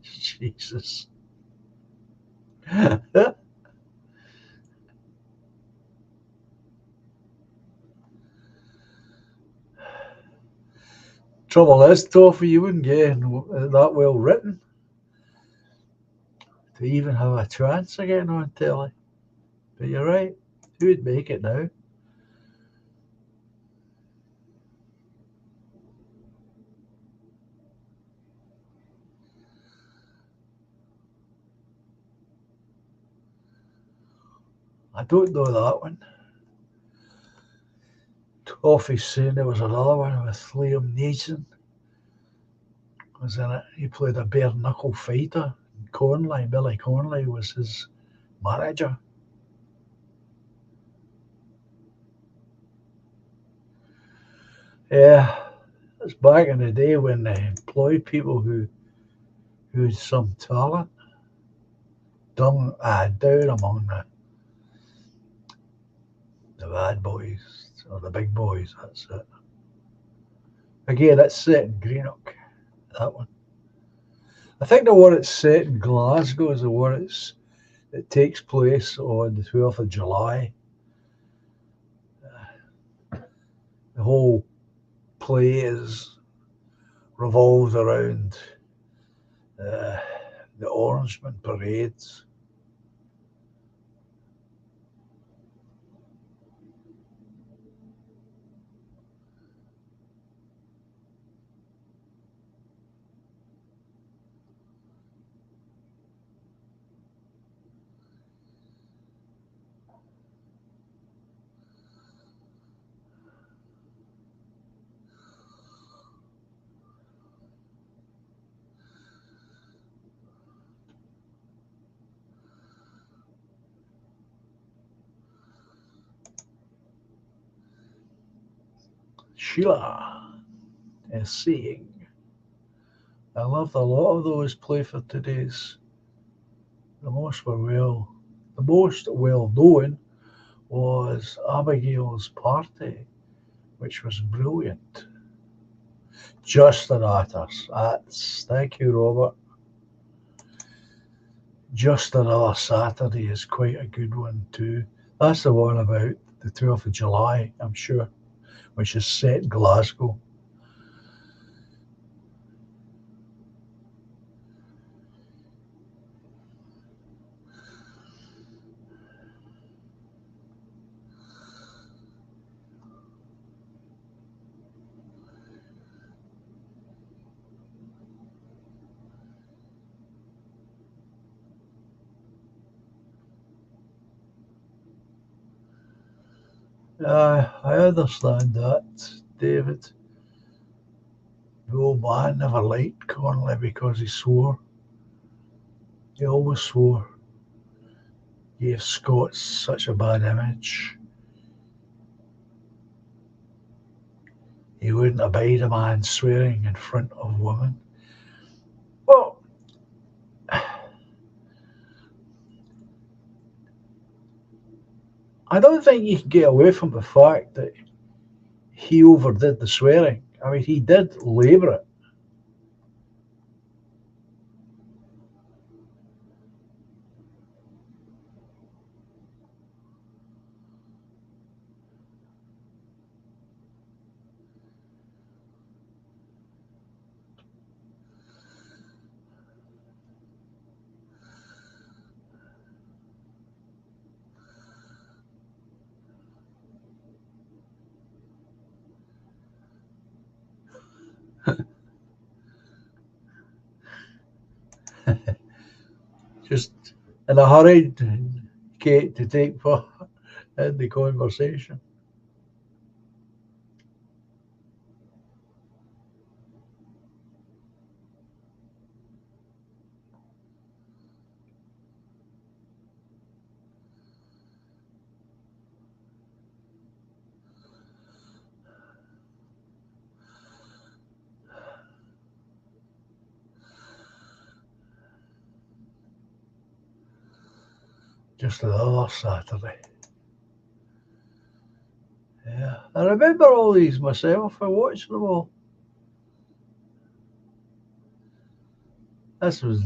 S1: Jesus. Trouble is, Toffee, you wouldn't get that well written to even have a chance of getting on telly. But you're right, who'd make it now? I don't know that one. Toffee's saying there was another one with Liam Neeson was in it. He played a bare knuckle fighter. Billy Conley was his manager. Yeah, it's back in the day when they employed people who had some talent. Down among the bad boys or the big boys. That's it. Again, it's set in Greenock. That one. I think the one it's set in Glasgow is the one it takes place on the 12th of July. The whole play revolves around the Orangeman parades. Sheila is saying, I loved a lot of those play for today's. The most were well The most well known was Abigail's party, which was brilliant. Just the Ratters. Thank you, Robert. Just Another Saturday is quite a good one too. That's the one about the 12th of July, I'm sure, which is set in Glasgow. I understand that, David. The old man never liked Connolly because he swore. He always swore. Gave Scots such a bad image. He wouldn't abide a man swearing in front of women. Well, I don't think you can get away from the fact that he overdid the swearing. I mean, he did labour it. Just in a hurry, Kate, to take part in the conversation. Just another Saturday. Yeah, I remember all these myself. I watched them all. This was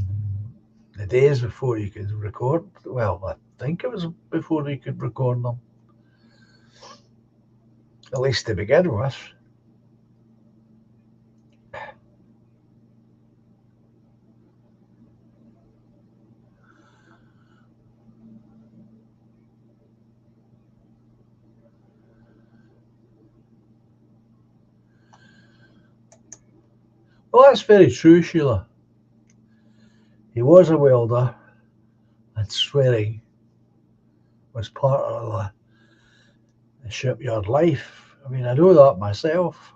S1: the days before you could record. Well, I think it was before you could record them, at least to begin with. Well, that's very true, Sheila. He was a welder, and swearing was part of the shipyard life. I mean, I know that myself,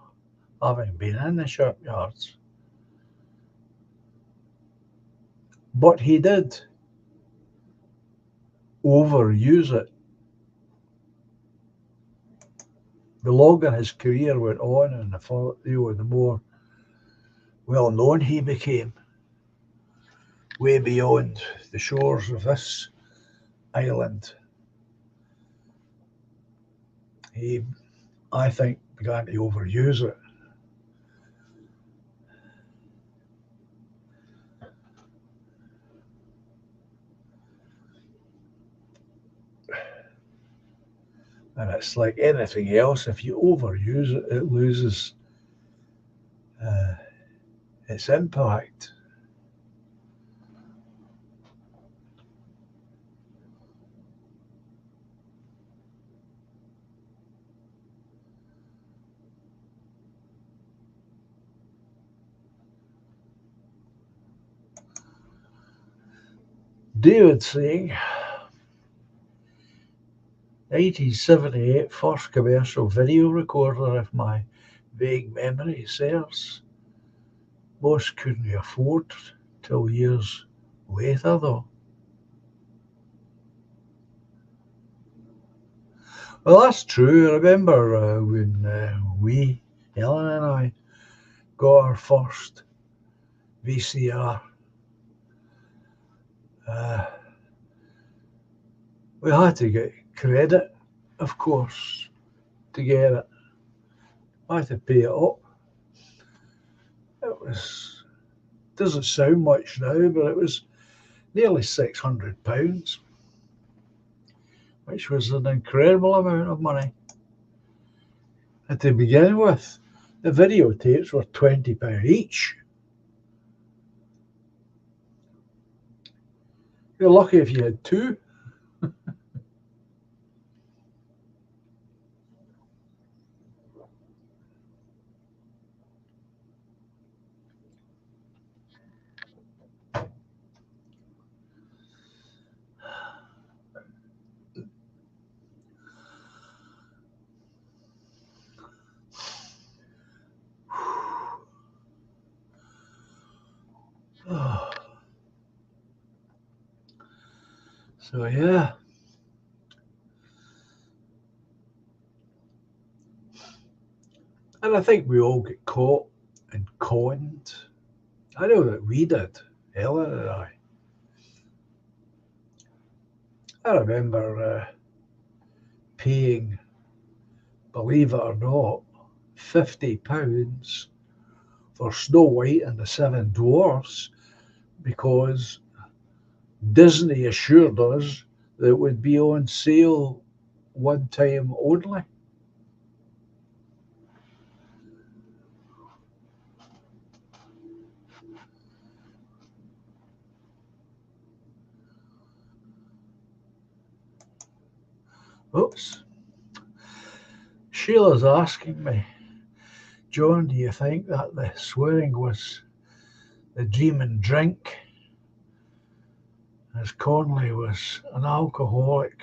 S1: having been in the shipyards. But he did overuse it. The longer his career went on, and the more well known he became, way beyond the shores of this island, he, I think, began to overuse it. And it's like anything else, if you overuse it, it loses uh, its impact. David saying, 1978 first commercial video recorder, if my vague memory serves. Most couldn't afford till years later, though. Well, that's true. I remember when Ellen and I, got our first VCR. Uh, We had to get credit, of course, to get it. I had to pay it up. It was doesn't sound much now, but it was nearly £600, which was an incredible amount of money. And to begin with, the videotapes were £20 each. You're lucky if you had two. So yeah. And I think we all get caught and conned. I know that we did, Ellen and I. I remember paying, believe it or not, £50 for Snow White and the Seven Dwarfs because Disney assured us that it would be on sale one time only. Oops. Sheila's asking me, John, do you think that the swearing was the dream and drink, as Conley was an alcoholic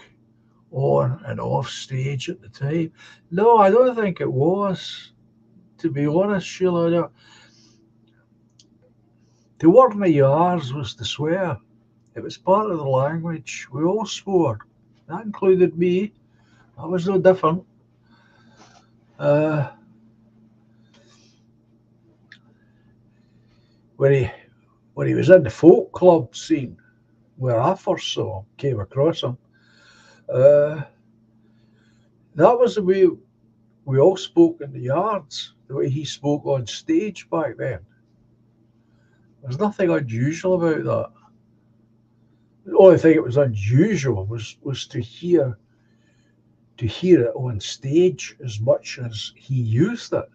S1: on and off stage at the time? No, I don't think it was. To be honest, Sheila, the word in yours was to swear. It was part of the language. We all swore. That included me. I was no different. Uh, when he when he was in the folk club scene, where I first saw him, came across him, uh, that was the way we all spoke in the yards, the way he spoke on stage back then. There's nothing unusual about that. The only thing that was unusual was to hear it on stage as much as he used it.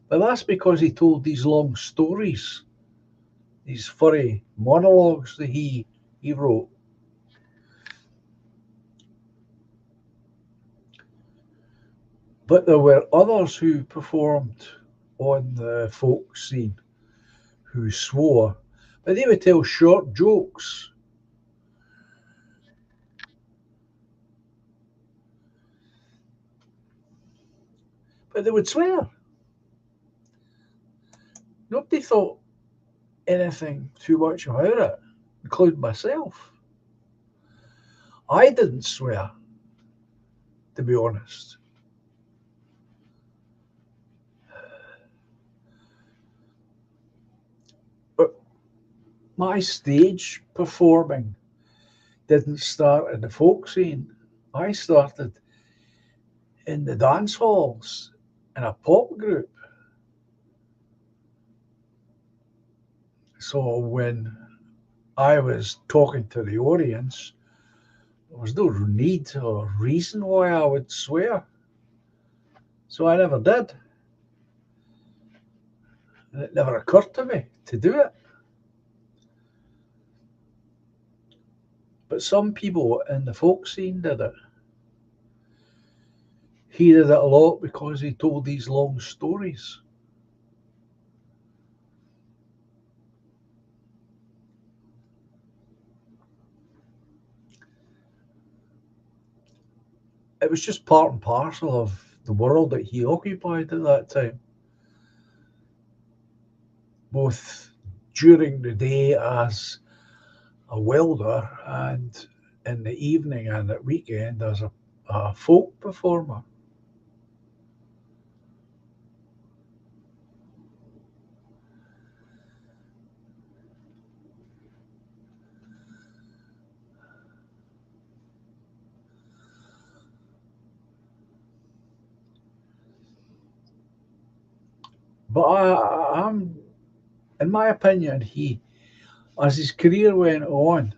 S1: But that's because he told these long stories, these furry monologues that he wrote. But there were others who performed on the folk scene who swore, but they would tell short jokes. But they would swear. Nobody thought anything too much about it, including myself. I didn't swear, to be honest. But my stage performing didn't start in the folk scene. I started in the dance halls in a pop group. So when I was talking to the audience, there was no need or reason why I would swear. So I never did. And it never occurred to me to do it. But some people in the folk scene did it. He did it a lot because he told these long stories. It was just part and parcel of the world that he occupied at that time, both during the day as a welder and in the evening and at weekend as a folk performer. But I'm, in my opinion, as his career went on,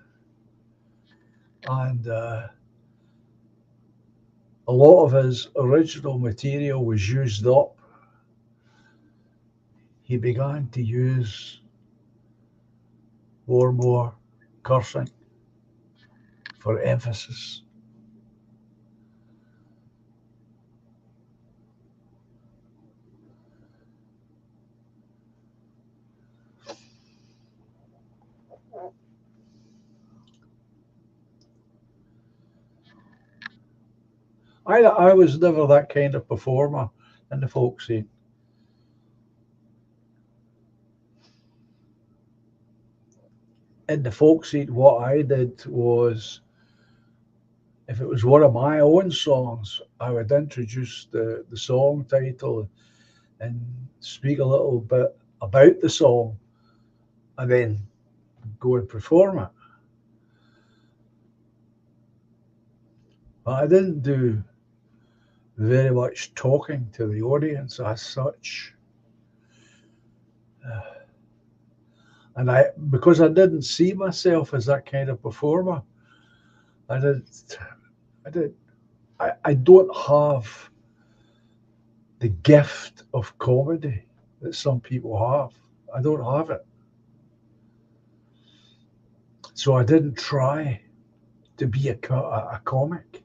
S1: and a lot of his original material was used up, he began to use more cursing for emphasis. I was never that kind of performer in the folk scene. In the folk scene, what I did was, if it was one of my own songs, I would introduce the song title and speak a little bit about the song and then go and perform it. But I didn't do very much talking to the audience as such. And because I didn't see myself as that kind of performer, I did, I did, I don't have the gift of comedy that some people have. I don't have it. So I didn't try to be a comic.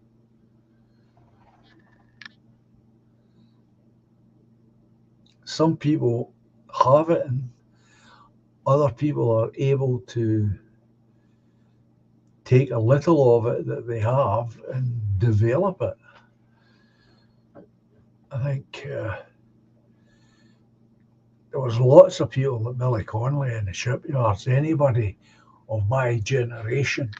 S1: Some people have it, and other people are able to take a little of it that they have and develop it. I think there was lots of people at Millie Conley in the shipyards. Anybody of my generation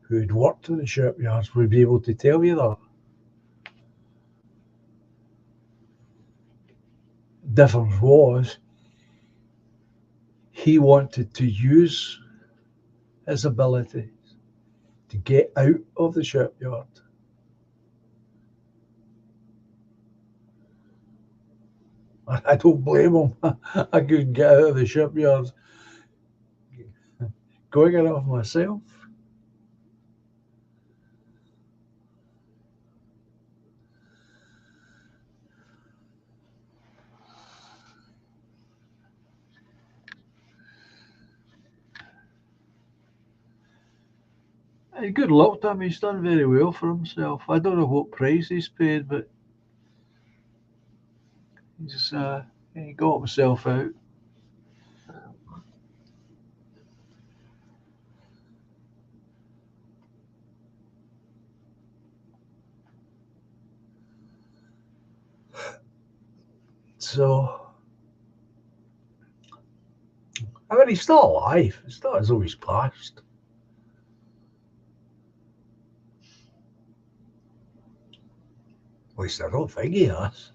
S1: who had worked in the shipyards would be able to tell you that. The difference was he wanted to use his ability to get out of the shipyard. I don't blame him. I couldn't get out of the shipyard going enough myself. Good luck to him. He's done very well for himself. I don't know what price he's paid, but he's he got himself out. So, I mean, he's still alive. It's not as though he's passed. At least I don't think he has.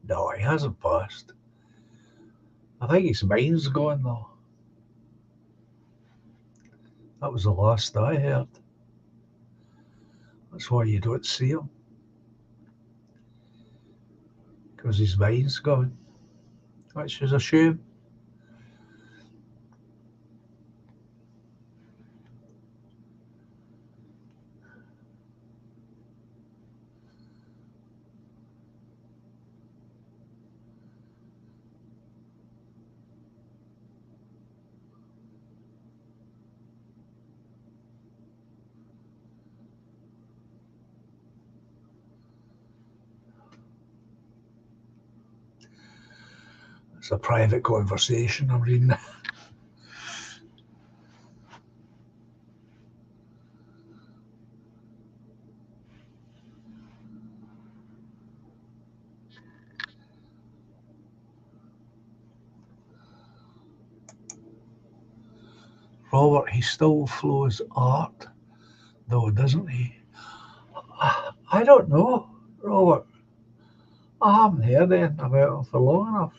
S1: No, he hasn't passed. I think his mind's gone though. That was the last I heard. That's why you don't see him, because his mind's gone, which is a shame. It's a private conversation I'm reading. Robert, he still flows art, though, doesn't he? I don't know, Robert. I haven't heard anything about him for long enough.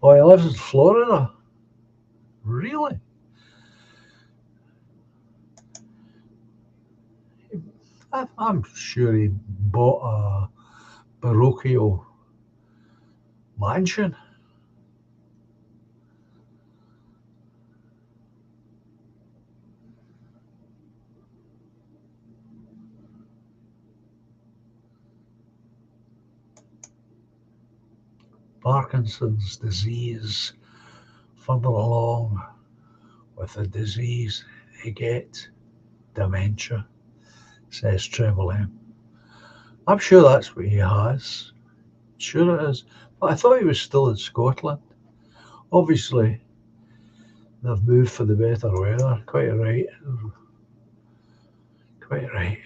S1: Oh, he lives in Florida. Really? I'm sure he bought a parochial mansion. Parkinson's disease, further along with the disease, they get dementia, says Trevelyan. I'm sure that's what he has. Sure it is. But I thought he was still in Scotland. Obviously, they've moved for the better weather. Quite right. Quite right.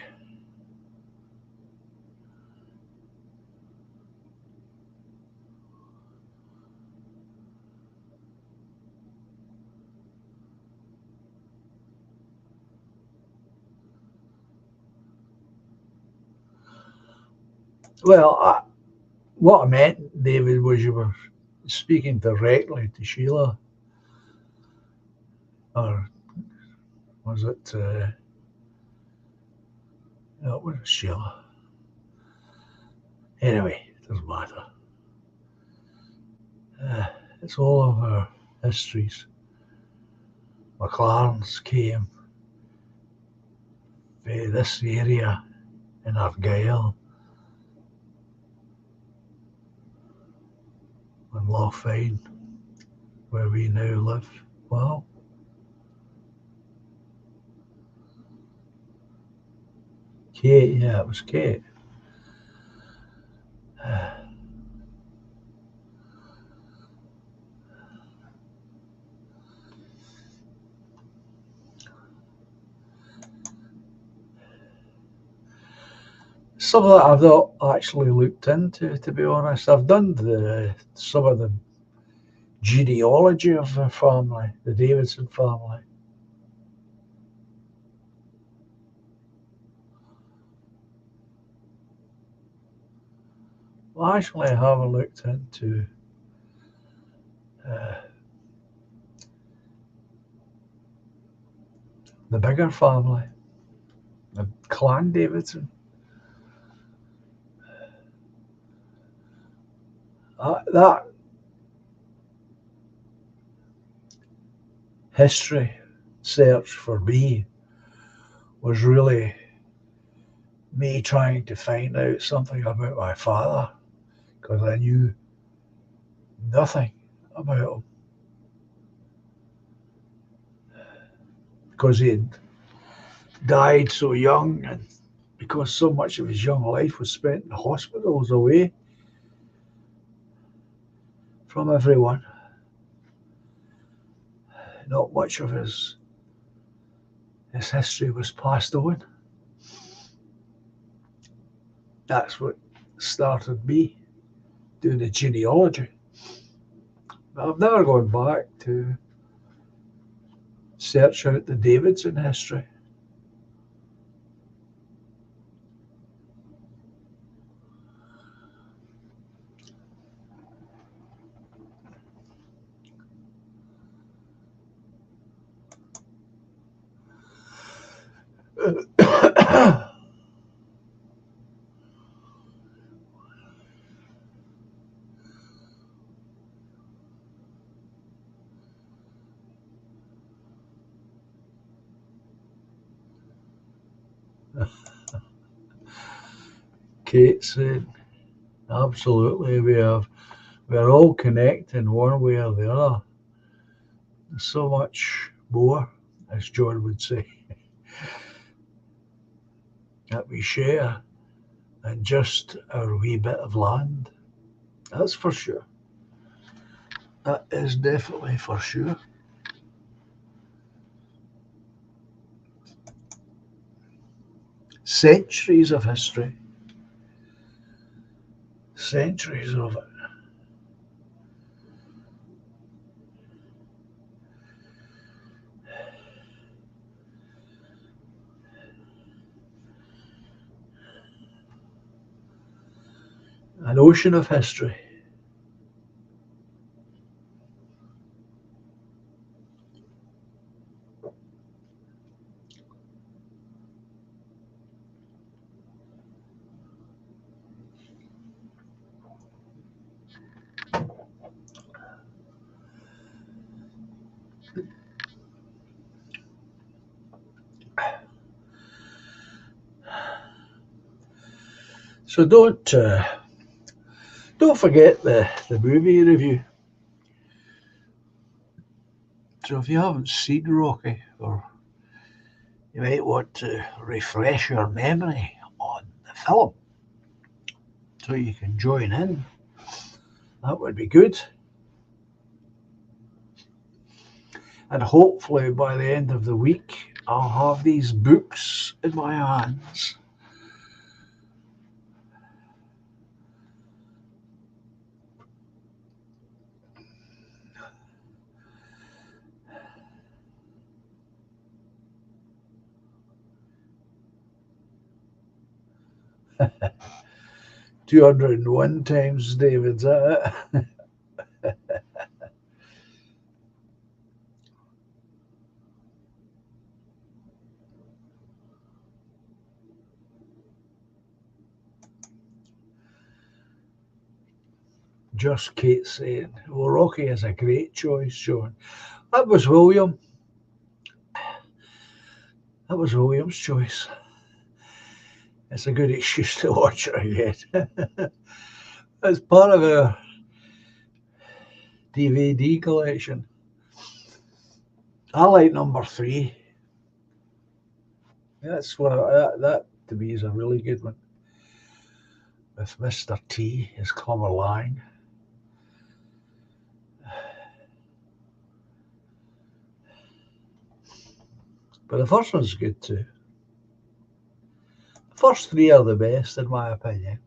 S1: Well, what I meant, David, was you were speaking directly to Sheila, or was it? No, it wasn't Sheila. Anyway, it doesn't matter. Uh, it's all of our histories. McLaren's came to this area in Argyll and Lochfine, where we now live. Well, Kate, yeah, it was Kate. Some of that I've not actually looked into, to be honest. I've done some of the genealogy of the family, the Davidson family. Well, actually, I haven't looked into uh, the bigger family, the clan Davidson. That history search for me was really me trying to find out something about my father because I knew nothing about him because he had died so young and because so much of his young life was spent in hospitals away from everyone. Not much of his history was passed on. That's what started me doing the genealogy. I've never gone back to search out the Davidson history. Kate said, absolutely, we're all connected one way or the other. There's so much more, as John would say, that we share than just our wee bit of land. That's for sure. That is definitely for sure. Centuries of history. Centuries of it. An ocean of history. So don't forget the movie review. So if you haven't seen Rocky, or you might want to refresh your memory on the film so you can join in, that would be good. And hopefully by the end of the week, I'll have these books in my hands. " 201 times, David's at it. Just Kate saying, well, Rocky is a great choice, John. That was William. That was William's choice. It's a good excuse to watch it again. It's part of our DVD collection. I like number 3. That's that to me is a really good one. With Mr. T, his clever line. But the first one's good too. The first 3 are the best, in my opinion.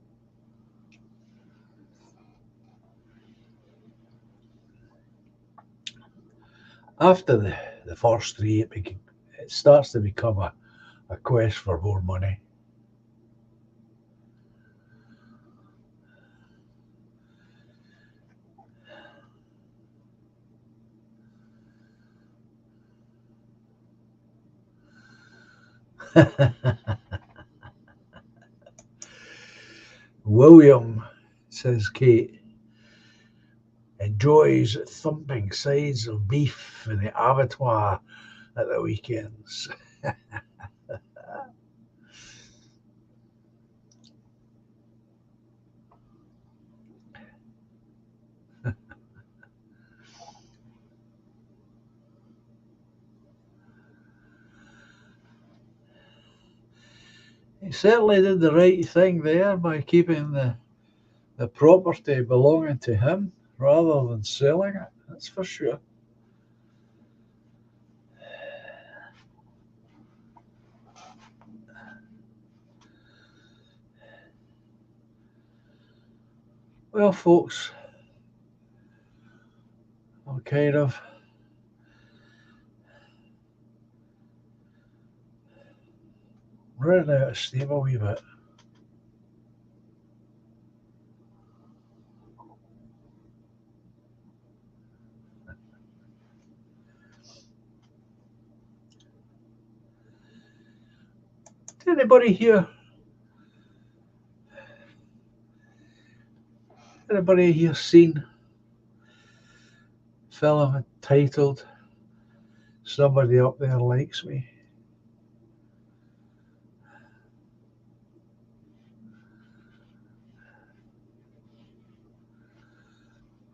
S1: After the first 3, it starts to become a quest for more money. William, says Kate, enjoys thumping sides of beef in the abattoir at the weekends. He certainly did the right thing there by keeping the property belonging to him rather than selling it, that's for sure. Well, folks, I'm kind of running out of steam a wee bit. Did anybody here seen a film entitled Somebody Up There Likes Me?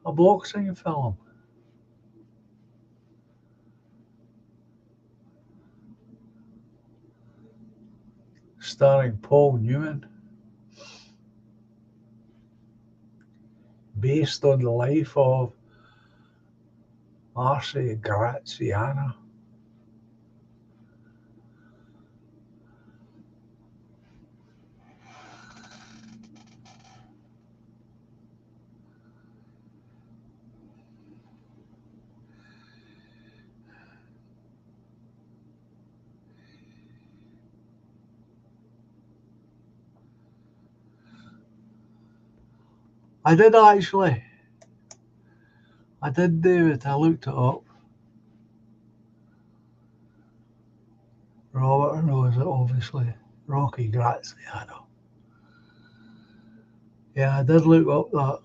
S1: A boxing film starring Paul Newman, based on the life of Marcy Graziano. I did actually. I did, David. I looked it up. Robert knows it, obviously. Rocky Graziano. Yeah, I did look up that.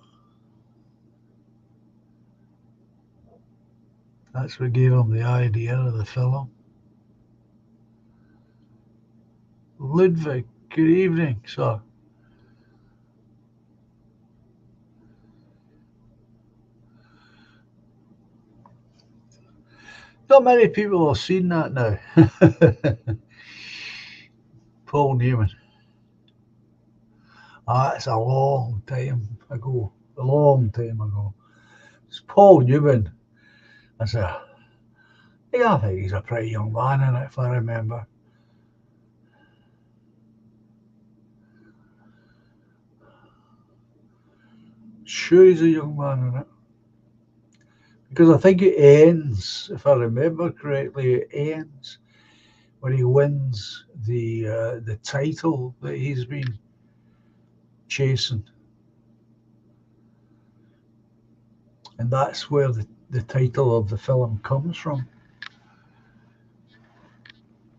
S1: That's what gave him the idea of the film. Ludwig, good evening, sir. Not many people have seen that now. Paul Newman. Ah, it's a long time ago. A long time ago. It's Paul Newman. Yeah, I think he's a pretty young man in it, if I remember. Sure, he's a young man in it. Because I think it ends, if I remember correctly, it ends when he wins the title that he's been chasing. And that's where the title of the film comes from.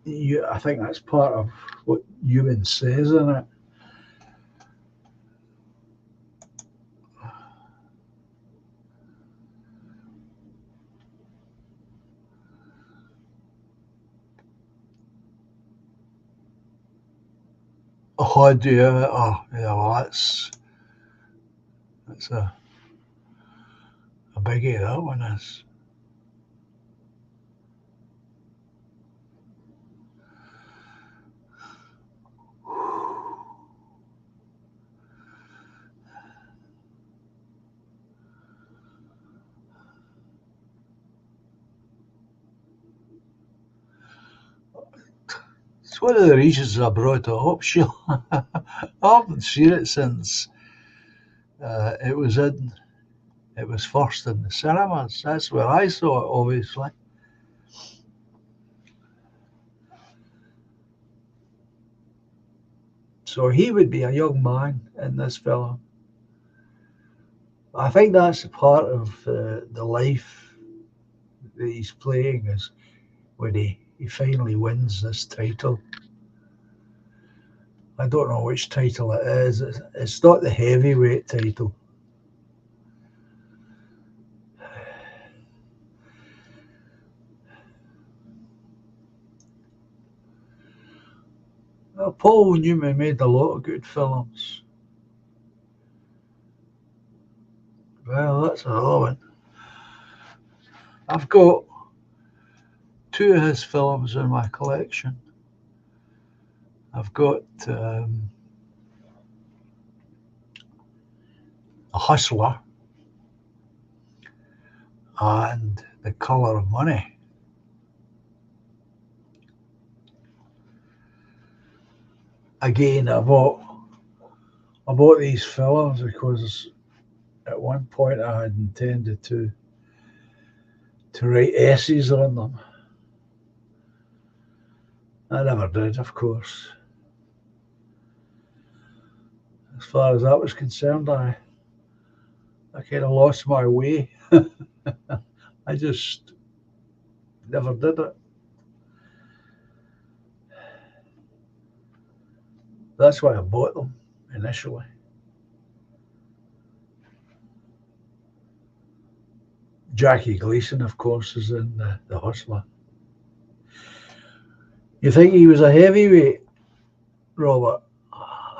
S1: I think that's part of what Ewan says in it. Oh, do you? Oh, yeah, well, that's a biggie, that one is. It's one of the reasons I brought it up, Sheila. I haven't seen it since it was in. It was first in the cinemas. That's where I saw it, obviously. So he would be a young man in this film. I think that's a part of the life that he's playing is when he finally wins this title. I don't know which title it is. It's not the heavyweight title. Well, Paul Newman made a lot of good films. Well, that's another one. I've got two of his films in my collection. I've got A Hustler and The Colour of Money. Again, I bought these films because at one point I had intended to write essays on them. I never did, of course. As far as that was concerned, I kind of lost my way. I just never did it. That's why I bought them initially. Jackie Gleason, of course, is in the Hustler. You think he was a heavyweight, Robert?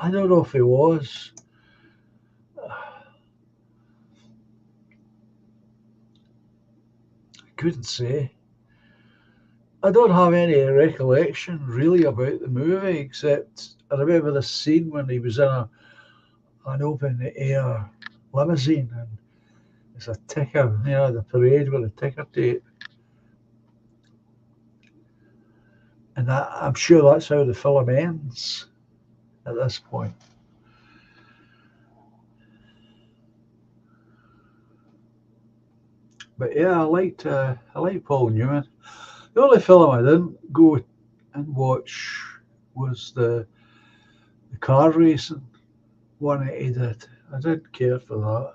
S1: I don't know if he was. I couldn't say. I don't have any recollection really about the movie, except I remember the scene when he was in an open air limousine and it's a ticker, the parade with a ticker tape. And I'm sure that's how the film ends at this point. But yeah, I liked Paul Newman. The only film I didn't go and watch was the car racing one that he did. I didn't care for that.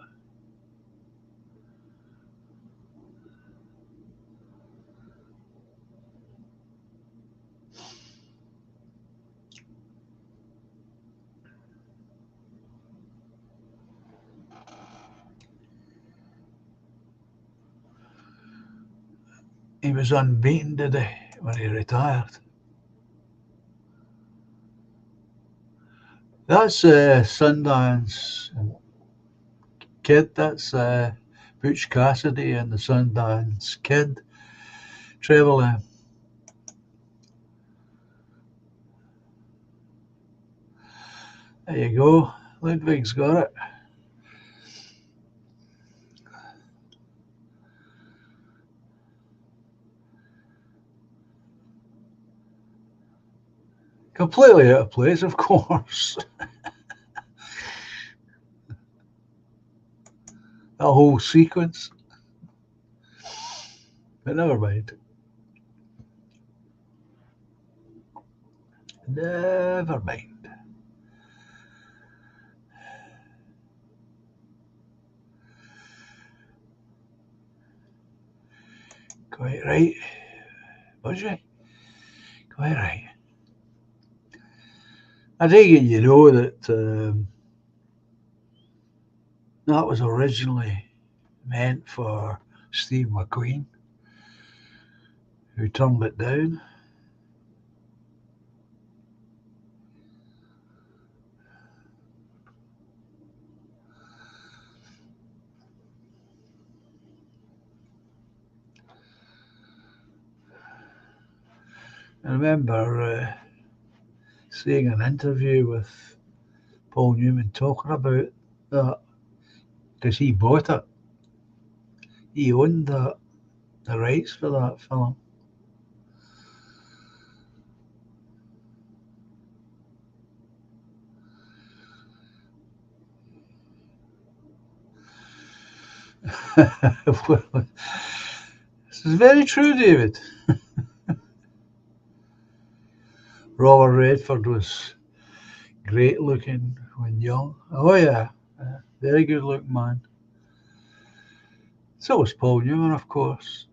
S1: he was unbeaten today when he retired. That's Sundance Kid. That's Butch Cassidy and the Sundance Kid. Treble. There you go. Ludwig's got it. Completely out of place, of course. That whole sequence. But never mind. Never mind. Quite right. Was you? Quite right. I take it you know that that was originally meant for Steve McQueen, who turned it down. I remember seeing an interview with Paul Newman talking about that because he bought it. He owned the rights for that film. Well, this is very true, David. Robert Redford was great looking when young. Oh yeah, very good looking man. So was Paul Newman, of course.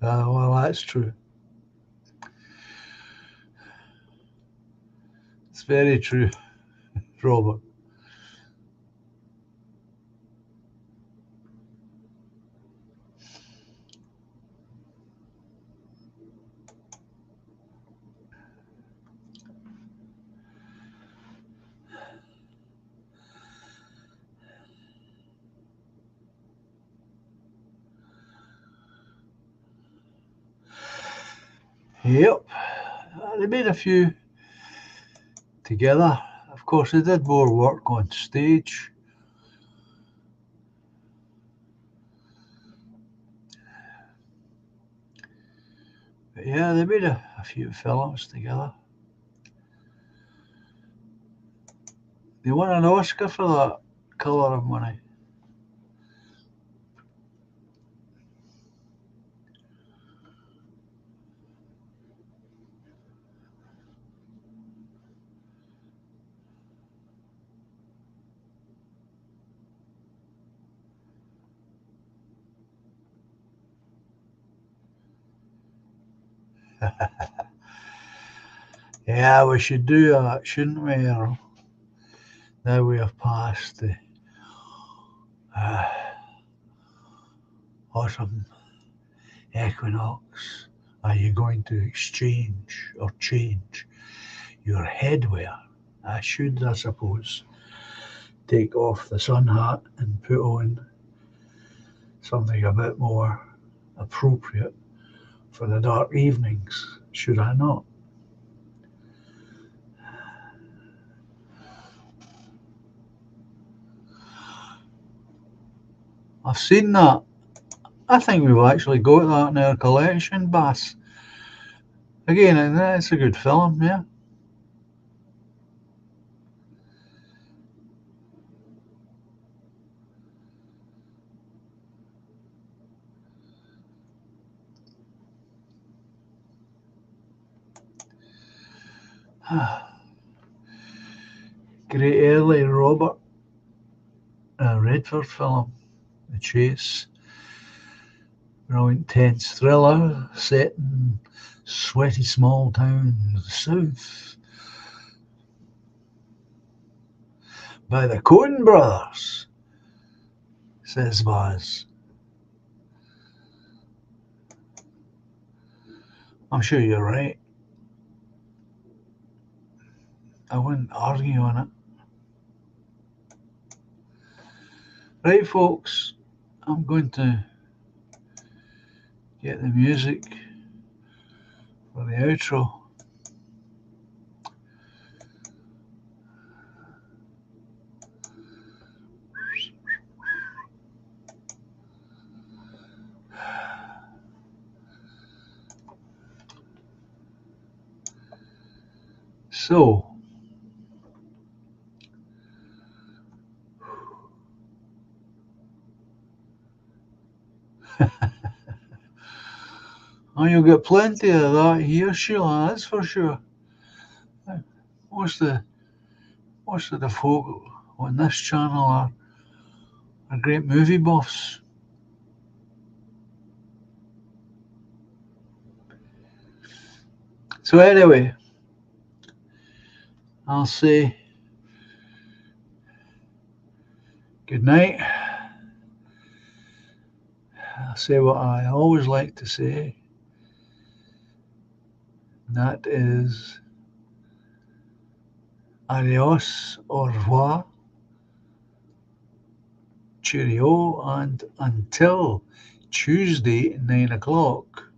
S1: Well, that's true. It's very true, Robert. Yep, they made a few together. Of course, they did more work on stage. But yeah, they made a few films together. They won an Oscar for that, Colour of Money. Yeah, we should do that, shouldn't we, Earl? Now we have passed the uh, autumn equinox. Are you going to exchange or change your headwear? I should, I suppose, take off the sun hat and put on something a bit more appropriate for the dark evenings, should I not? I've seen that. I think we've actually got that in our collection, Bass. Again, it's a good film, yeah. Great early Robert Redford film, The Chase. Real intense thriller set in sweaty small town in the south by the Coen brothers, says Baz. I'm sure you're right. I wouldn't argue on it. Right, folks, I'm going to get the music for the outro. So, oh, you'll get plenty of that here, Sheila, that's for sure. Most of the folk on this channel are great movie buffs. So anyway, I'll say good night. I'll say what I always like to say. And that is adios, au revoir, cheerio, and until Tuesday, 9 o'clock.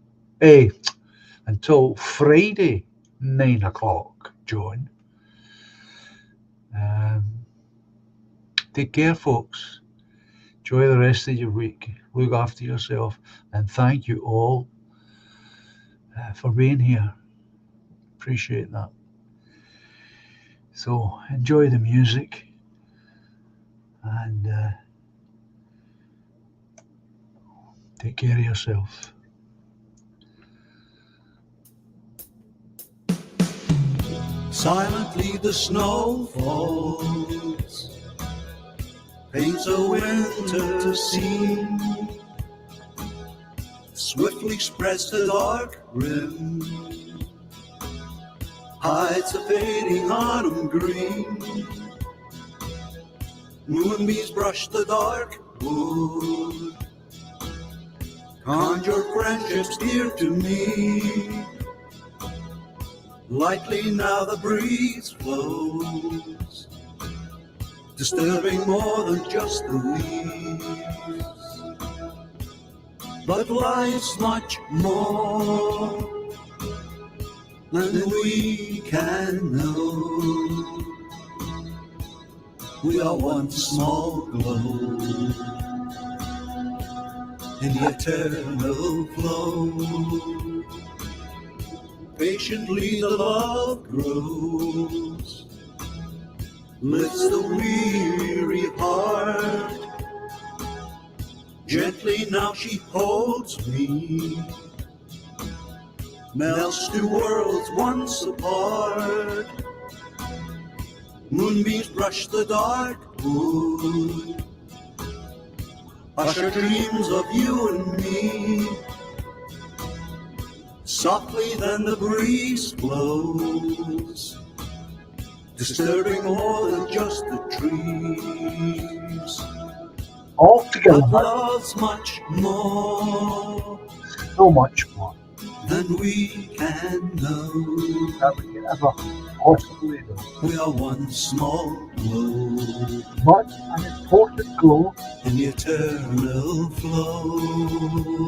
S1: Until Friday, 9 o'clock, John. Take care, folks. Enjoy the rest of your week. Look after yourself. And thank you all for being here. Appreciate that. So enjoy the music and take care of yourself.
S2: Silently the snow falls, paints a winter scene, swiftly spreads the dark rim, hides the fading autumn green. Moonbeams brush the dark wood, conjure friendships dear to me. Lightly now the breeze flows, disturbing more than just the leaves. But life's much more than we can know. We are one small glow in the eternal flow. Patiently the love grows, lifts the weary heart. Gently now she holds me, melts two worlds once apart. Moonbeams brush the dark wood, usher dreams of you and me. Softly then the breeze blows, disturbing more than just the trees.
S1: All together,
S2: But love's much more,
S1: so much more
S2: than we can know.
S1: than we can ever possibly know.
S2: We are one small glow,
S1: But an important glow
S2: in the eternal flow.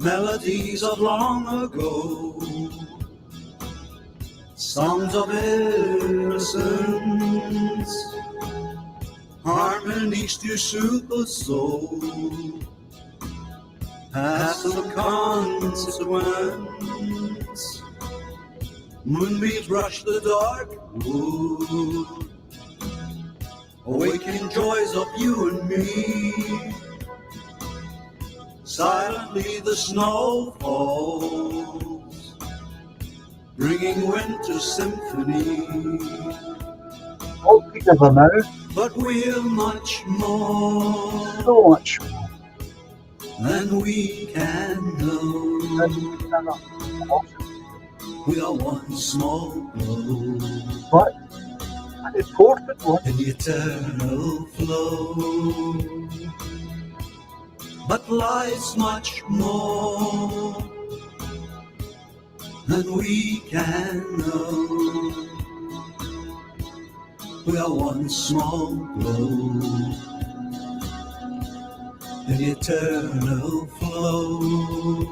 S2: Melodies of long ago, songs of innocence, harmonies to soothe the soul, past the consequence. Moonbeams brush the dark wood, awakening joys of you and me. Silently the snow falls, bringing winter symphony.
S1: all together now,
S2: But we're much more
S1: so much more
S2: than we can know.
S1: than we can ever possibly
S2: We are one small glow,
S1: but an important one
S2: in the eternal flow. But life's much more and we can know we are one small glow in eternal flow.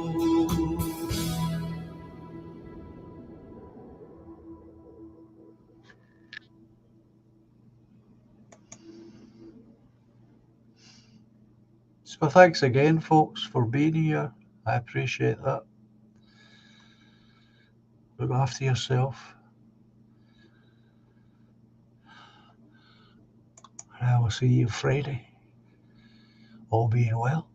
S1: So thanks again, folks, for being here. I appreciate that. Look after yourself. And I will see you Friday. All being well.